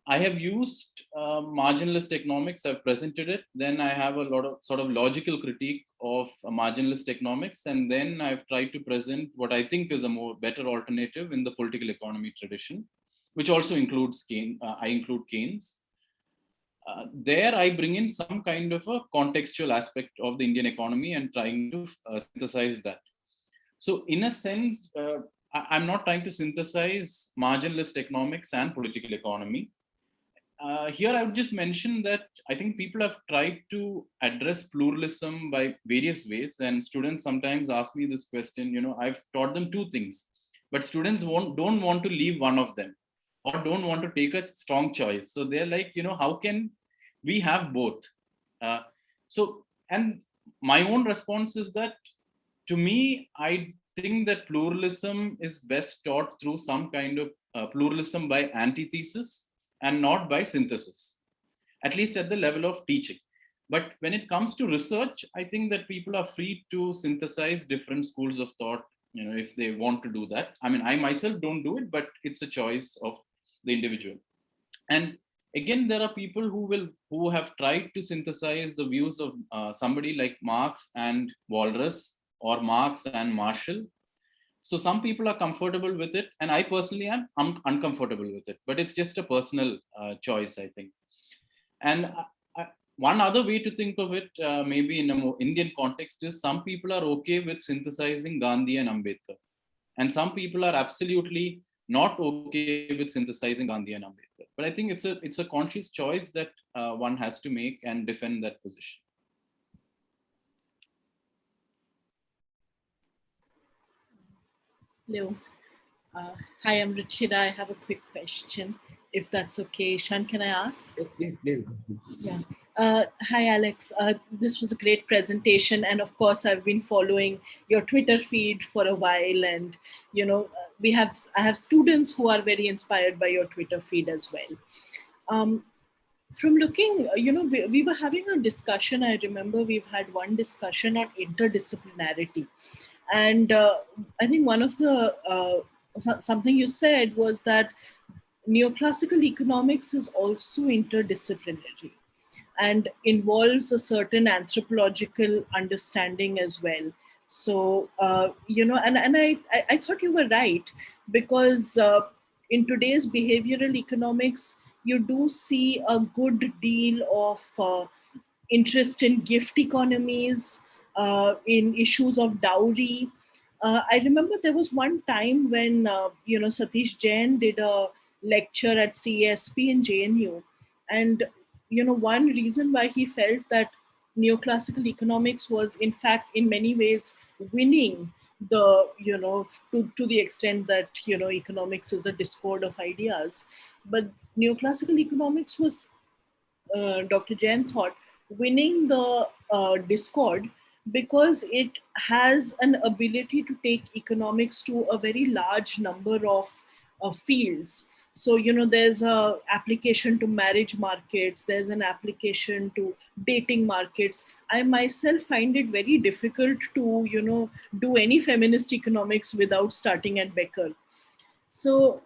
I have used marginalist economics. I've presented it. Then I have a lot of sort of logical critique of marginalist economics. And then I've tried to present what I think is a better alternative in the political economy tradition. which also includes I include Keynes. There I bring in some kind of a contextual aspect of the Indian economy and trying to synthesize that. So in a sense, I'm not trying to synthesize marginalist economics and political economy. Here I would just mention that I think people have tried to address pluralism by various ways, and students sometimes ask me this question. I've taught them two things, but students don't want to leave one of them, or don't want to take a strong choice. So they're like, how can we have both? And my own response is that, to me, I think that pluralism is best taught through some kind of pluralism by antithesis and not by synthesis, at least at the level of teaching. But when it comes to research, I think that people are free to synthesize different schools of thought, if they want to do that. I mean, I myself don't do it, but it's a choice of the individual. And again, there are people who have tried to synthesize the views of somebody like Marx and Walras, or Marx and Marshall. So some people are comfortable with it, and I personally am uncomfortable with it. But it's just a personal choice, I think. And one other way to think of it, maybe in a more Indian context, is some people are okay with synthesizing Gandhi and Ambedkar, and some people are absolutely not okay with synthesizing Gandhi and Ambedkar. But I think it's a conscious choice that one has to make and defend that position. Hello. Hi, I'm Ruchira. I have a quick question, if that's okay. Shan, can I ask? Yes, please. Yeah. Hi, Alex. This was a great presentation, and of course, I've been following your Twitter feed for a while, and I have students who are very inspired by your Twitter feed as well. From looking, we were having a discussion. I remember we've had one discussion on interdisciplinarity, and I think one of the something you said was that neoclassical economics is also interdisciplinary and involves a certain anthropological understanding as well. So, and I thought you were right, because in today's behavioral economics, you do see a good deal of interest in gift economies, in issues of dowry. I remember there was one time when, Satish Jain did a lecture at CESP in JNU. And, one reason why he felt that neoclassical economics was, in fact, in many ways winning to the extent that, economics is a discord of ideas. But neoclassical economics was, Dr. Jain thought, winning the discord because it has an ability to take economics to a very large number of fields. So, there's a application to marriage markets, there's an application to dating markets. I myself find it very difficult to, do any feminist economics without starting at Becker. So,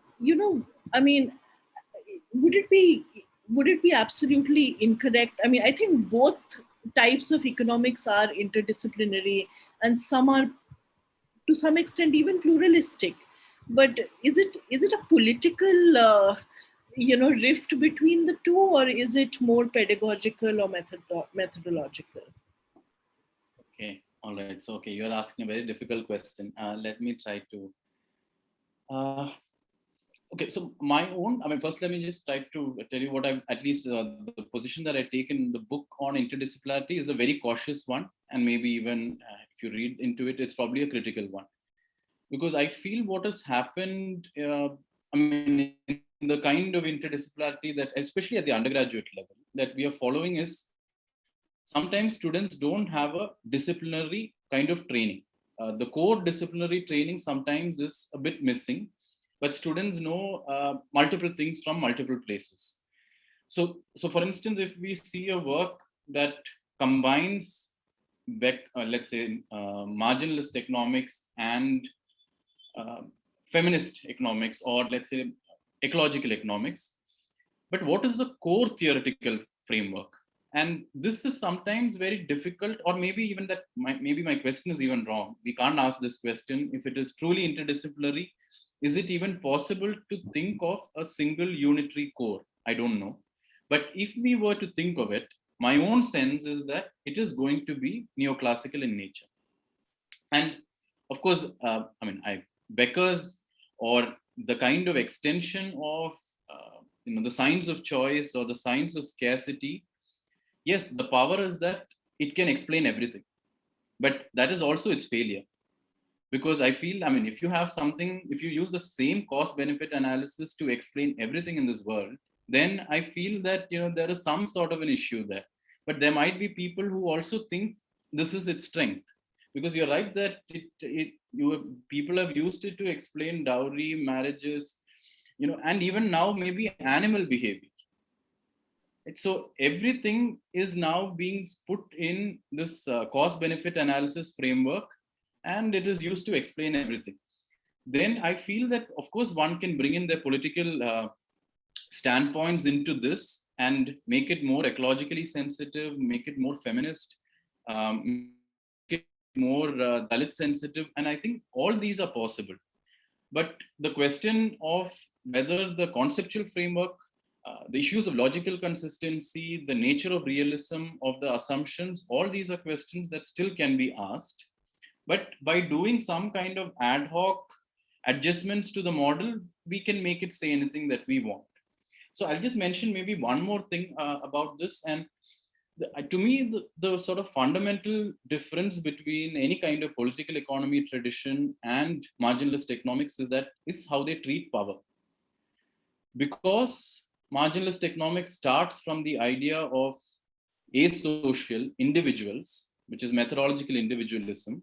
I mean, would it be absolutely incorrect? I mean, I think both types of economics are interdisciplinary, and some are to some extent even pluralistic. But is it a political rift between the two, or is it more pedagogical or methodological? Okay, all right. So, okay, you're asking a very difficult question. Let me try to. Okay, so first let me just try to tell you what at least the position that I take in the book on interdisciplinarity is a very cautious one, and maybe even if you read into it, it's probably a critical one. Because I feel what has happened, in the kind of interdisciplinarity that, especially at the undergraduate level, that we are following is sometimes students don't have a disciplinary kind of training. The core disciplinary training sometimes is a bit missing, but students know multiple things from multiple places. So for instance, if we see a work that combines let's say marginalist economics and feminist economics, or let's say ecological economics, but what is the core theoretical framework? And this is sometimes very difficult, or maybe even maybe my question is even wrong. We can't ask this question. If it is truly interdisciplinary, Is it even possible to think of a single unitary core? I don't know. But if we were to think of it, my own sense is that it is going to be neoclassical in nature. And of course, Becker's, or the kind of extension of the science of choice or the science of scarcity. Yes, the power is that it can explain everything, but that is also its failure. Because I feel, if you have something, if you use the same cost benefit analysis to explain everything in this world, then I feel that there is some sort of an issue there. But there might be people who also think this is its strength, because you're right that people have used it to explain dowry, marriages, and even now maybe animal behavior. So everything is now being put in this cost benefit analysis framework, and it is used to explain everything. Then I feel that, of course, one can bring in their political standpoints into this and make it more ecologically sensitive, make it more feminist, make it more Dalit sensitive. And I think all these are possible. But the question of whether the conceptual framework, the issues of logical consistency, the nature of realism of the assumptions, all these are questions that still can be asked. But by doing some kind of ad hoc adjustments to the model, we can make it say anything that we want. So I'll just mention maybe one more thing about this. And to me, the sort of fundamental difference between any kind of political economy tradition and marginalist economics is how they treat power. Because marginalist economics starts from the idea of asocial individuals, which is methodological individualism,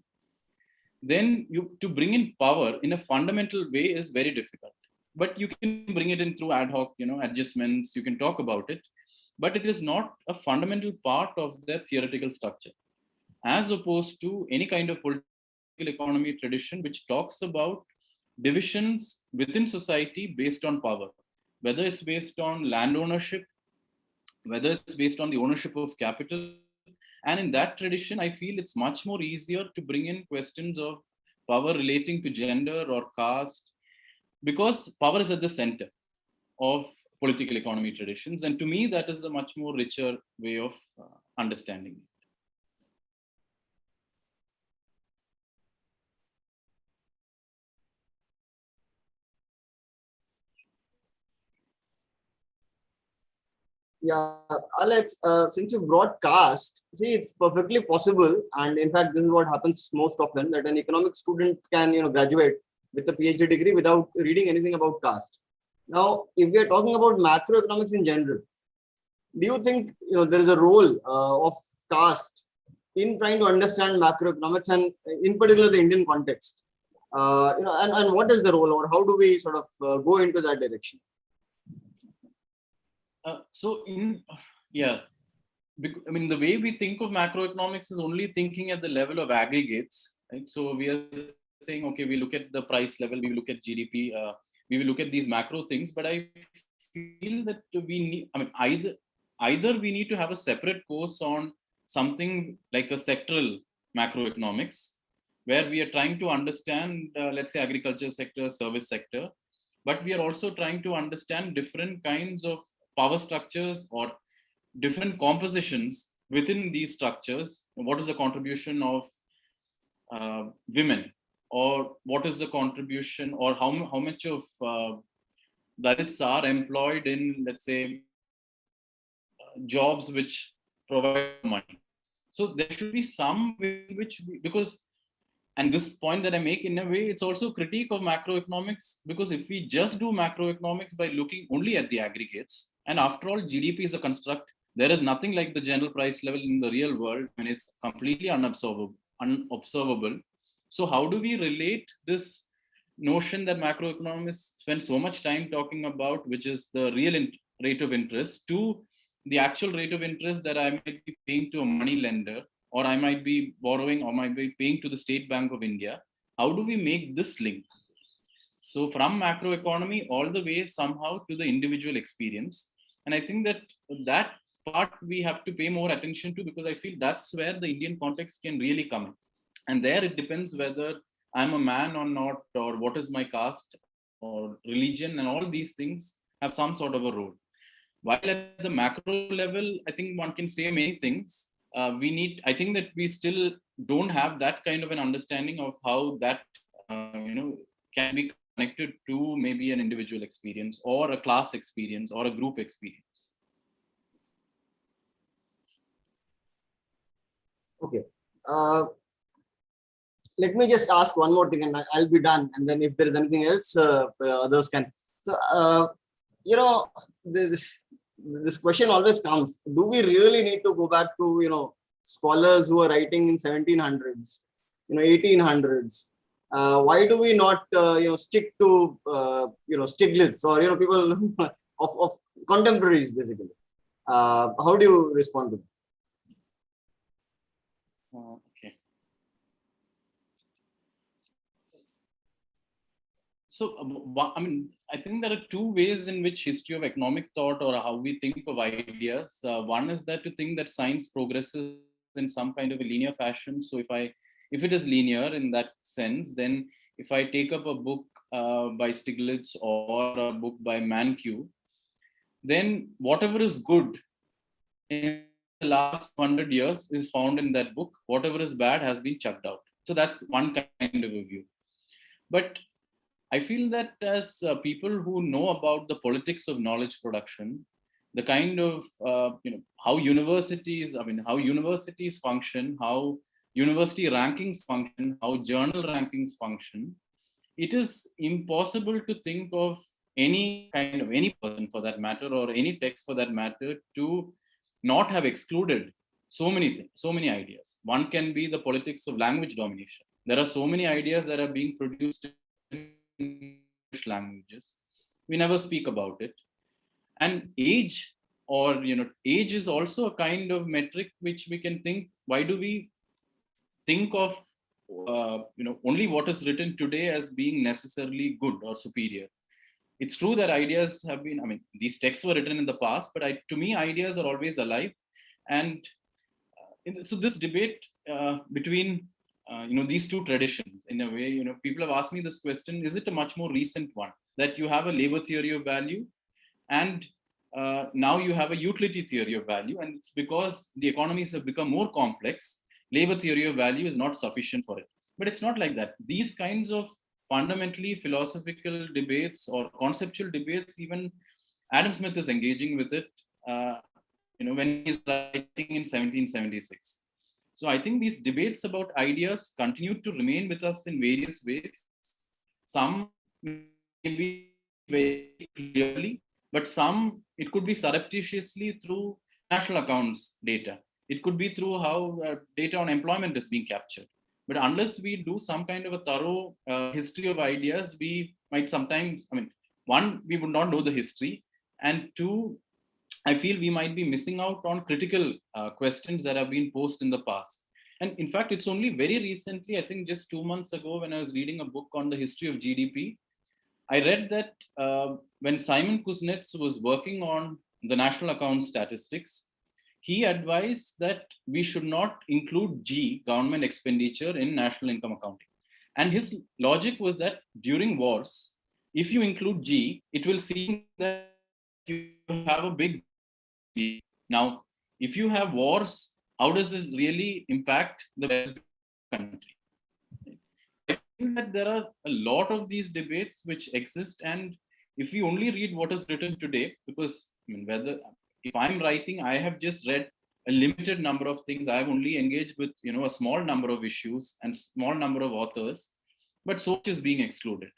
then to bring in power in a fundamental way is very difficult. But you can bring it in through ad hoc, adjustments, you can talk about it, but it is not a fundamental part of their theoretical structure, as opposed to any kind of political economy tradition which talks about divisions within society based on power, whether it's based on land ownership, whether it's based on the ownership of capital. And in that tradition, I feel it's much more easier to bring in questions of power relating to gender or caste, because power is at the center of political economy traditions. And to me, that is a much more richer way of understanding it. Yeah, Alex, since you brought caste, see, it's perfectly possible. And in fact, this is what happens most often, that an economics student can, graduate with a PhD degree without reading anything about caste. Now, if we are talking about macroeconomics in general, do you think, there is a role of caste in trying to understand macroeconomics, and in particular the Indian context? And what is the role, or how do we sort of go into that direction? The way we think of macroeconomics is only thinking at the level of aggregates, right? So we are saying, okay, we look at the price level, we look at GDP, we will look at these macro things. But I feel that we need, either we need to have a separate course on something like a sectoral macroeconomics, where we are trying to understand, let's say, agriculture sector, service sector, but we are also trying to understand different kinds of power structures or different compositions within these structures. What is the contribution of women, or what is the contribution, or how much of Dalits are employed in, let's say, jobs which provide money. So there should be some way in which because, and this point that I make, in a way, it's also critique of macroeconomics, because if we just do macroeconomics by looking only at the aggregates, and after all, GDP is a construct, there is nothing like the general price level in the real world when it's completely unobservable. So how do we relate this notion that macroeconomists spend so much time talking about, which is the real rate of interest, to the actual rate of interest that I might be paying to a money lender, or I might be borrowing, or might be paying to the State Bank of India? How do we make this link? So from macroeconomy all the way somehow to the individual experience. And I think that part we have to pay more attention to, because I feel that's where the Indian context can really come in. And there it depends whether I'm a man or not, or what is my caste, or religion, and all these things have some sort of a role. While at the macro level, I think one can say many things. I think that we still don't have that kind of an understanding of how that, can be connected to maybe an individual experience or a class experience or a group experience. Okay. Let me just ask one more thing and I'll be done. And then if there is anything else, others can. So, this question always comes. Do we really need to go back to, scholars who are writing in 1700s, 1800s? Why do we not, stick to, Stiglitz or, people of contemporaries, basically? How do you respond to that? Okay. So, I think there are two ways in which history of economic thought or how we think of ideas. One is that to think that science progresses in some kind of a linear fashion. So if it is linear in that sense, then if I take up a book by Stiglitz or a book by Mankiw, then whatever is good in the last 100 years is found in that book. Whatever is bad has been chucked out. So that's one kind of a view. But I feel that as people who know about the politics of knowledge production, the kind of how universities function, how university rankings function, how journal rankings function, it is impossible to think of any person for that matter or any text for that matter to not have excluded so many things, so many ideas. One can be the politics of language domination. There are so many ideas that are being produced in English languages. We never speak about it. And age, age is also a kind of metric which we can think. Why do we think of only what is written today as being necessarily good or superior? It's true that ideas have been, these texts were written in the past, but to me, ideas are always alive. And so this debate between these two traditions, in a way, people have asked me this question: is it a much more recent one that you have a labor theory of value, and now you have a utility theory of value, and it's because the economies have become more complex. Labor theory of value is not sufficient for it, but it's not like that. These kinds of fundamentally philosophical debates or conceptual debates, even Adam Smith is engaging with it. When he's writing in 1776. So I think these debates about ideas continue to remain with us in various ways. Some maybe very clearly, but some it could be surreptitiously through national accounts data. It could be through how data on employment is being captured. But unless we do some kind of a thorough history of ideas, we might sometimes, one, we would not know the history, and two, I feel we might be missing out on critical questions that have been posed in the past. And in fact, it's only very recently, I think just 2 months ago, when I was reading a book on the history of GDP, I read that when Simon Kuznets was working on the national account statistics, he advised that we should not include G, government expenditure, in national income accounting. And his logic was that during wars, if you include G, it will seem that you have a big. Now, if you have wars, how does this really impact the country? I think that there are a lot of these debates which exist, and if we only read what is written today, because if I'm writing, I have just read a limited number of things. I've only engaged with a small number of issues and small number of authors, but so much is being excluded.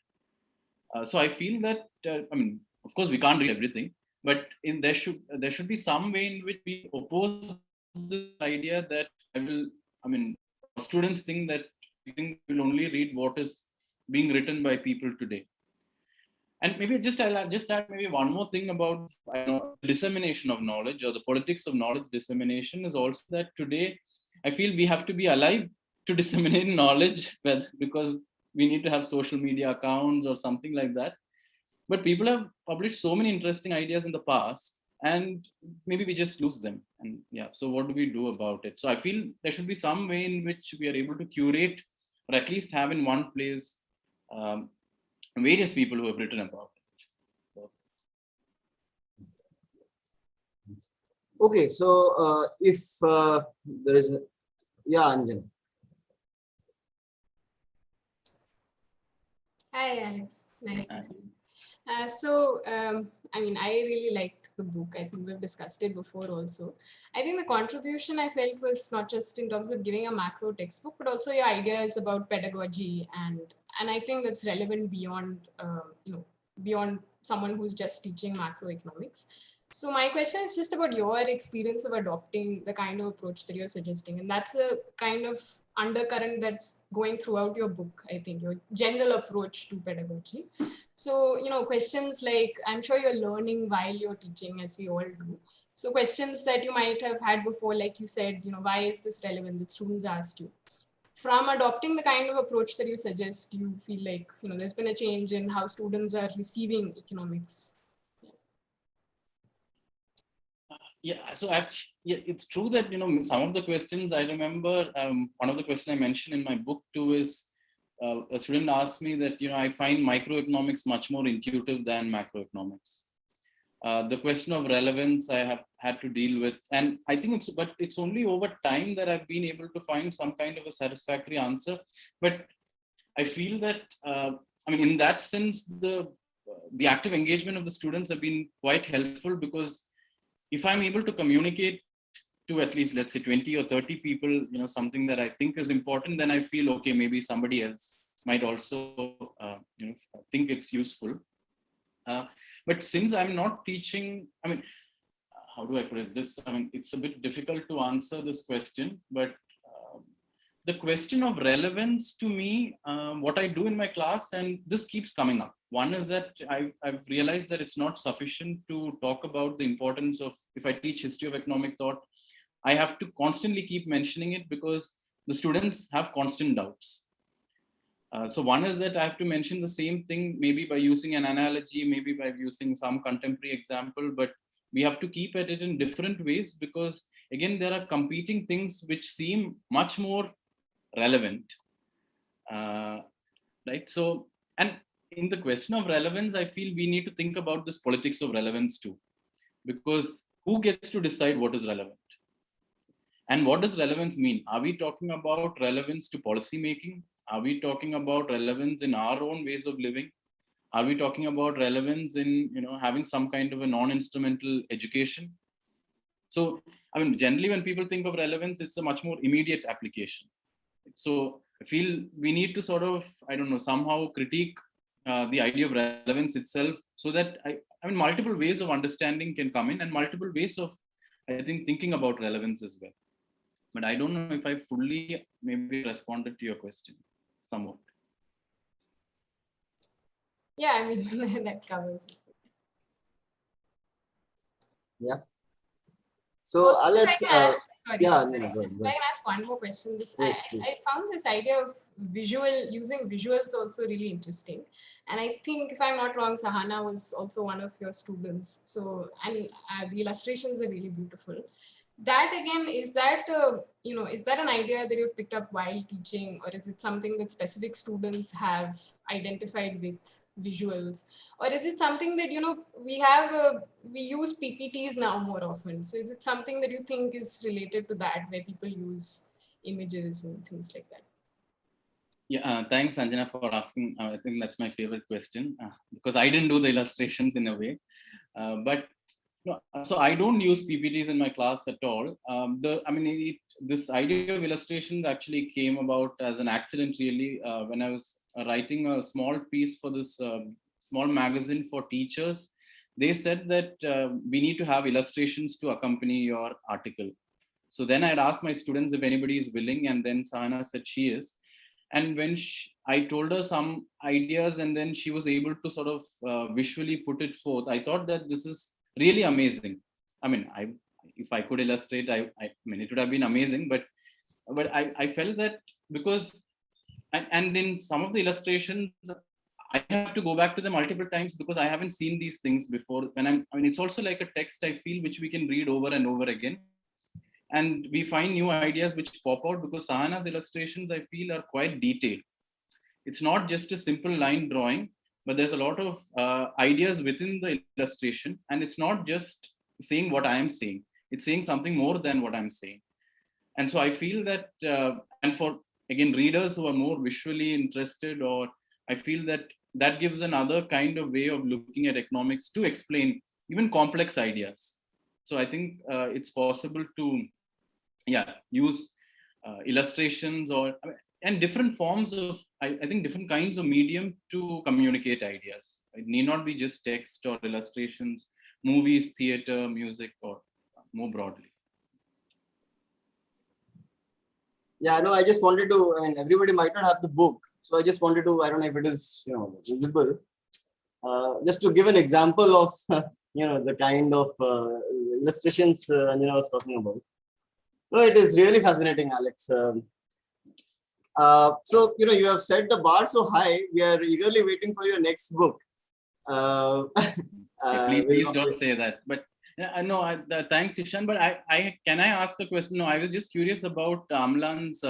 So I feel that of course we can't read everything, but there should be some way in which we oppose this idea that students think that we'll only read what is being written by people today. And maybe I'll just add maybe one more thing about dissemination of knowledge, or the politics of knowledge dissemination, is also that today I feel we have to be alive to disseminate knowledge, because we need to have social media accounts or something like that. But people have published so many interesting ideas in the past, and maybe we just lose them. And so what do we do about it? So I feel there should be some way in which we are able to curate, or at least have in one place, various people who have written about it. Okay, so if there is, yeah, Anjan. Hi, Alex. Nice to see you. I mean, I really liked the book. I think we've discussed it before also. I think the contribution I felt was not just in terms of giving a macro textbook, but also your ideas about pedagogy, and I think that's relevant beyond, beyond someone who's just teaching macroeconomics. So my question is just about your experience of adopting the kind of approach that you're suggesting. And that's a kind of undercurrent that's going throughout your book, I think, your general approach to pedagogy. So, questions like, I'm sure you're learning while you're teaching, as we all do. So questions that you might have had before, like you said, why is this relevant that students asked you? From adopting the kind of approach that you suggest, you feel like, there's been a change in how students are receiving economics. Yeah, so actually, yeah, it's true that some of the questions I remember. One of the questions I mentioned in my book too is a student asked me that I find microeconomics much more intuitive than macroeconomics. The question of relevance I have had to deal with, and I think it's only over time that I've been able to find some kind of a satisfactory answer. But I feel that in that sense, the active engagement of the students have been quite helpful, because if I'm able to communicate to at least, let's say, 20 or 30 people, something that I think is important, then I feel, okay, maybe somebody else might also, think it's useful. But since I'm not teaching, how do I put it? It's a bit difficult to answer this question, but the question of relevance to me, what I do in my class, and this keeps coming up. One is that I've realized that it's not sufficient to talk about the importance of, if I teach history of economic thought, I have to constantly keep mentioning it, because the students have constant doubts. So one is that I have to mention the same thing, maybe by using an analogy, maybe by using some contemporary example, but we have to keep at it in different ways, because again, there are competing things which seem much more relevant, right? So, and in the question of relevance, I feel we need to think about this politics of relevance too, because who gets to decide what is relevant? And what does relevance mean? Are we talking about relevance to policy making? Are we talking about relevance in our own ways of living? Are we talking about relevance in having some kind of a non-instrumental education? So, generally when people think of relevance, it's a much more immediate application. So I feel we need to sort of, somehow critique the idea of relevance itself, so that multiple ways of understanding can come in, and multiple ways of, I think, thinking about relevance as well. But I don't know if I fully maybe responded to your question somewhat. Yeah, that covers it. Yeah. So Also, Alex, yeah, no, if go I ahead. can ask one more question. Yes, please. I found this idea of using visuals also really interesting. And I think, if I'm not wrong, Sahana was also one of your students. So, and the illustrations are really beautiful. That again, is that is that an idea that you've picked up while teaching, or is it something that specific students have identified with visuals, or is it something that we use PPTs now more often? So is it something that you think is related to that, where people use images and things like that? Yeah, thanks, Anjana, for asking. I think that's my favorite question, because I didn't do the illustrations in a way. But no, so I don't use PPTs in my class at all. This idea of illustrations actually came about as an accident, really, when I was writing a small piece for this small magazine for teachers. They said that we need to have illustrations to accompany your article. So then I'd asked my students if anybody is willing, and then Sahana said she is. And when I told her some ideas, and then she was able to sort of visually put it forth, I thought that this is really amazing. If I could illustrate, it would have been amazing, but I felt that, because and in some of the illustrations, I have to go back to them multiple times, because I haven't seen these things before. It's also like a text, I feel, which we can read over and over again, and we find new ideas which pop out, because Sahana's illustrations, I feel, are quite detailed. It's not just a simple line drawing, but there's a lot of ideas within the illustration, and it's not just saying what I am saying, it's saying something more than what I'm saying. And so I feel that, and for again readers who are more visually interested, or I feel that that gives another kind of way of looking at economics to explain even complex ideas. So I think it's possible to, yeah, use illustrations or and different forms of, I think different kinds of medium to communicate ideas. It need not be just text or illustrations, movies, theater, music, or more broadly. Yeah, no, I just wanted to, I mean, everybody might not have the book. So I just wanted to, I don't know if it is, visible, just to give an example of, the kind of illustrations Anjana was talking about. No, it is really fascinating, Alex. So, you have set the bar so high, we are eagerly waiting for your next book. Please don't say that. But no, thanks, Ishan. But can I ask a question? No, I was just curious about Amlan's,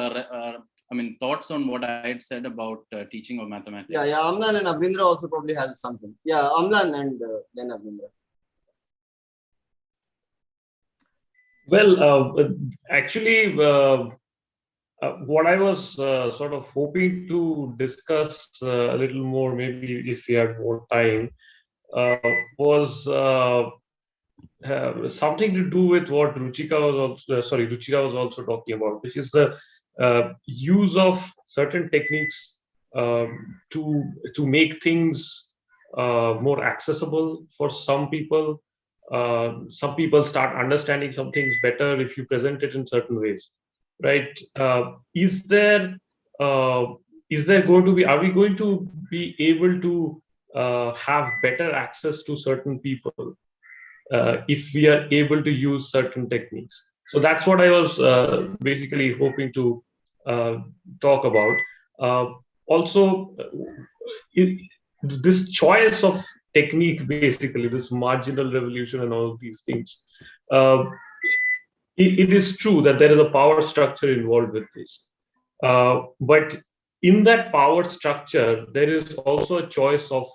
thoughts on what I had said about teaching of mathematics. Yeah, Amlan and Abhindra also probably has something. Yeah, Amlan and then Abhindra. Well, actually, what I was sort of hoping to discuss a little more, maybe if we had more time, was something to do with what Ruchika was also talking about, which is the use of certain techniques to make things more accessible for some people. Some people start understanding some things better if you present it in certain ways, right? Is there going to be? Are we going to be able to have better access to certain people if we are able to use certain techniques? So that's what I was basically hoping to talk about. Also, this choice of technique, basically, this marginal revolution and all of these things, it is true that there is a power structure involved with this. But in that power structure, there is also a choice of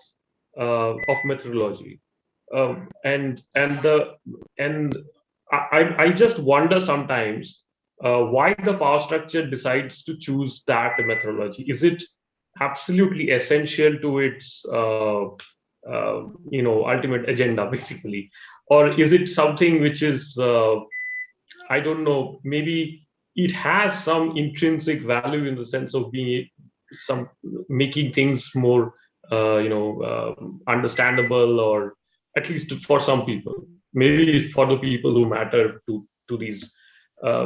methodology. And I just wonder sometimes why the power structure decides to choose that methodology. Is it absolutely essential to its ultimate agenda, basically, or is it something which is I don't know, maybe it has some intrinsic value in the sense of being some making things more understandable, or at least for some people, maybe for the people who matter to these.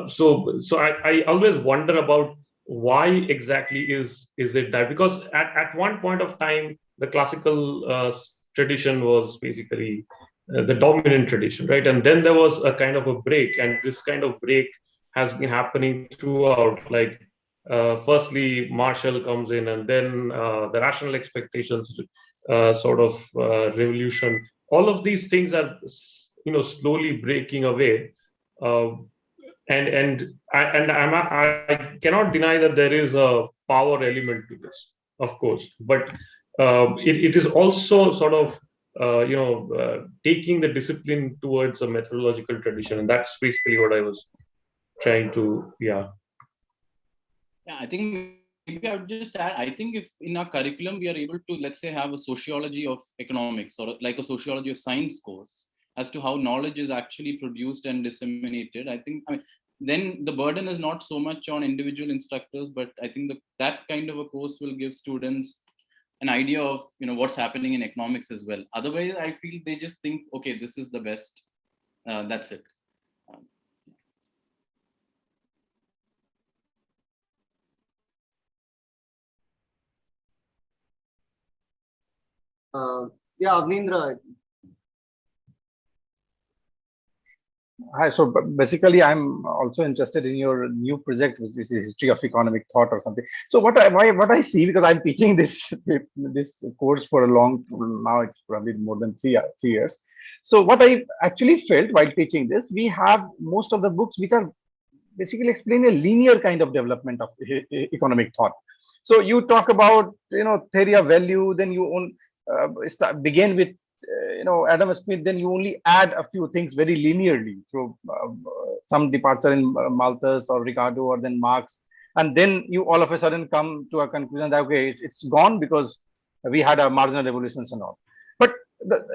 So I always wonder about why exactly is it that, because at one point of time the classical tradition was basically the dominant tradition, right? And then there was a kind of a break, and this kind of break has been happening throughout. Like firstly Marshall comes in, and then the rational expectations revolution. All of these things are slowly breaking away, and I cannot deny that there is a power element to this, of course, but it is also sort of taking the discipline towards a methodological tradition, and that's basically what I was trying to. Yeah, I think maybe I would just add, I think if in our curriculum we are able to, let's say, have a sociology of economics or like a sociology of science course as to how knowledge is actually produced and disseminated, I think, then the burden is not so much on individual instructors, but I think that kind of a course will give students an idea of what's happening in economics as well. Otherwise, I feel they just think, okay, this is the best. That's it. Yeah, Abhindra. Hi, so basically I'm also interested in your new project, which is history of economic thought or something. So what I see, because I'm teaching this course for a long, now it's probably more than three years. So what I actually felt while teaching this, we have most of the books which are basically explain a linear kind of development of economic thought. So you talk about theory of value, then you own begin with Adam Smith, then you only add a few things very linearly through some departure in Malthus or Ricardo or then Marx, and then you all of a sudden come to a conclusion that okay, it's gone because we had a marginal revolutions and all. But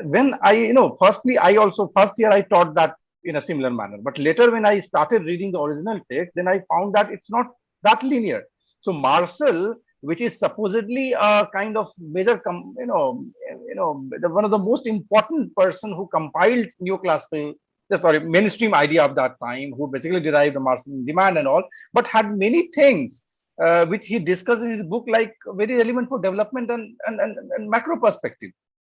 when I firstly I also first year I taught that in a similar manner, but later when I started reading the original text, then I found that it's not that linear. So Marcel, which is supposedly a kind of major one of the most important person who compiled neoclassical, sorry, mainstream idea of that time, who basically derived the Marxist demand and all, but had many things which he discussed in his book, like very relevant for development and macro perspective.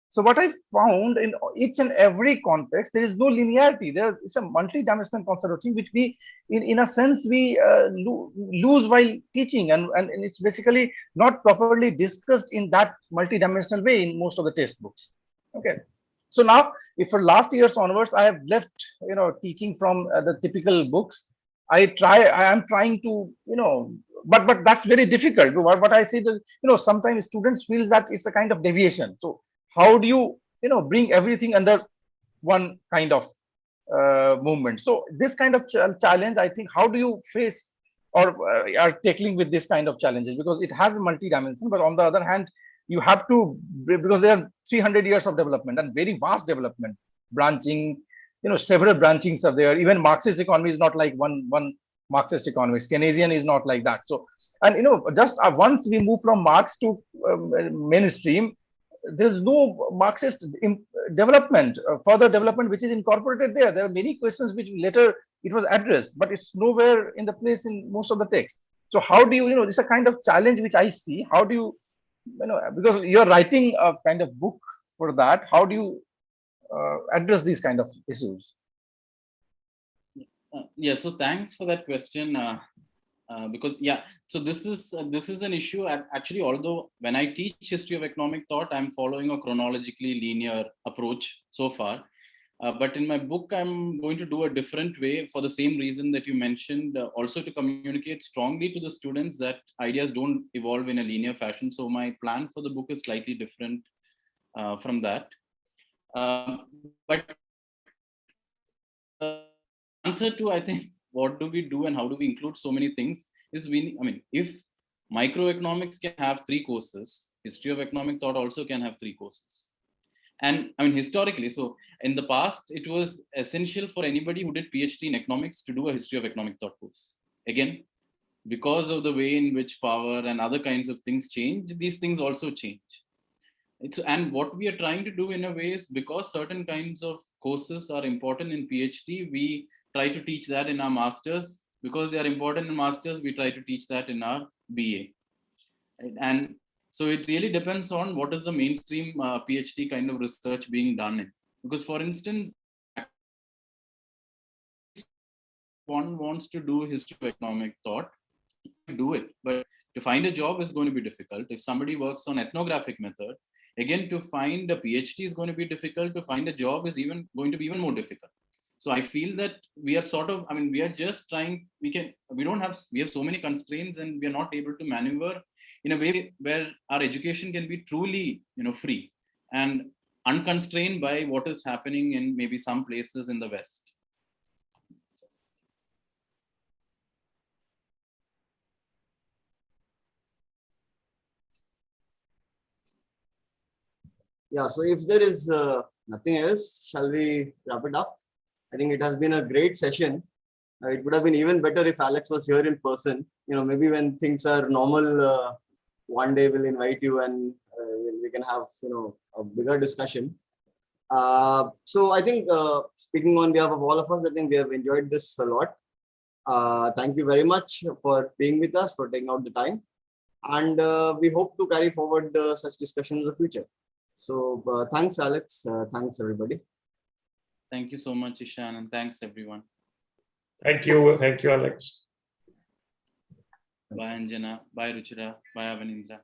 So what I found in each and every context, there is no linearity. There is a multi-dimensional concept of thing which we, in a sense, we lose while teaching, and it's basically not properly discussed in that multi-dimensional way in most of the textbooks. Okay. So now, if for last years onwards, I have left, teaching from the typical books. I am trying to, but that's very difficult. What I see, sometimes students feels that it's a kind of deviation. So how do you, bring everything under one kind of movement? So this kind of challenge, I think, how do you face or are tackling with this kind of challenges? Because it has multi-dimension, but on the other hand, you have to, because there are 300 years of development and very vast development, branching, several branchings are there. Even Marxist economy is not like one Marxist economics. Keynesian is not like that. So, and just once we move from Marx to mainstream, there's no Marxist development, further development, which is incorporated there. There are many questions which later it was addressed, but it's nowhere in the place in most of the text. So how do you, this is a kind of challenge which I see. How do you, because you're writing a kind of book for that, how do you address these kind of issues? Yeah, so thanks for that question. Because so this is an issue actually. Although when I teach history of economic thought, I'm following a chronologically linear approach so far. But in my book, I'm going to do a different way for the same reason that you mentioned, also to communicate strongly to the students that ideas don't evolve in a linear fashion. So my plan for the book is slightly different from that. But answer to, I think, what do we do and how do we include so many things is if microeconomics can have 3 courses, history of economic thought also can have 3 courses. And historically, so in the past, it was essential for anybody who did PhD in economics to do a history of economic thought course. Again, because of the way in which power and other kinds of things change, these things also change. And what we are trying to do in a way is, because certain kinds of courses are important in PhD, we try to teach that in our masters. Because they are important in masters, we try to teach that in our BA. And so it really depends on what is the mainstream PhD kind of research being done in. Because for instance, one wants to do history of economic thought, do it, but to find a job is going to be difficult. If somebody works on ethnographic method, again, to find a PhD is going to be difficult. To find a job is going to be even more difficult. So I feel that we are sort of, we are just trying, we have so many constraints, and we are not able to maneuver in a way where our education can be truly, free and unconstrained by what is happening in maybe some places in the West. Yeah, so if there is nothing else, shall we wrap it up? I think it has been a great session. It would have been even better if Alex was here in person. Maybe when things are normal, one day we'll invite you and we can have, a bigger discussion. So I think speaking on behalf of all of us, I think we have enjoyed this a lot. Thank you very much for being with us, for taking out the time. And we hope to carry forward such discussions in the future. So thanks, Alex. Thanks, everybody. Thank you so much, Ishan, and thanks, everyone. Thank you. Thank you, Alex. Bye, Anjana. Bye, Ruchira. Bye, Avanindra.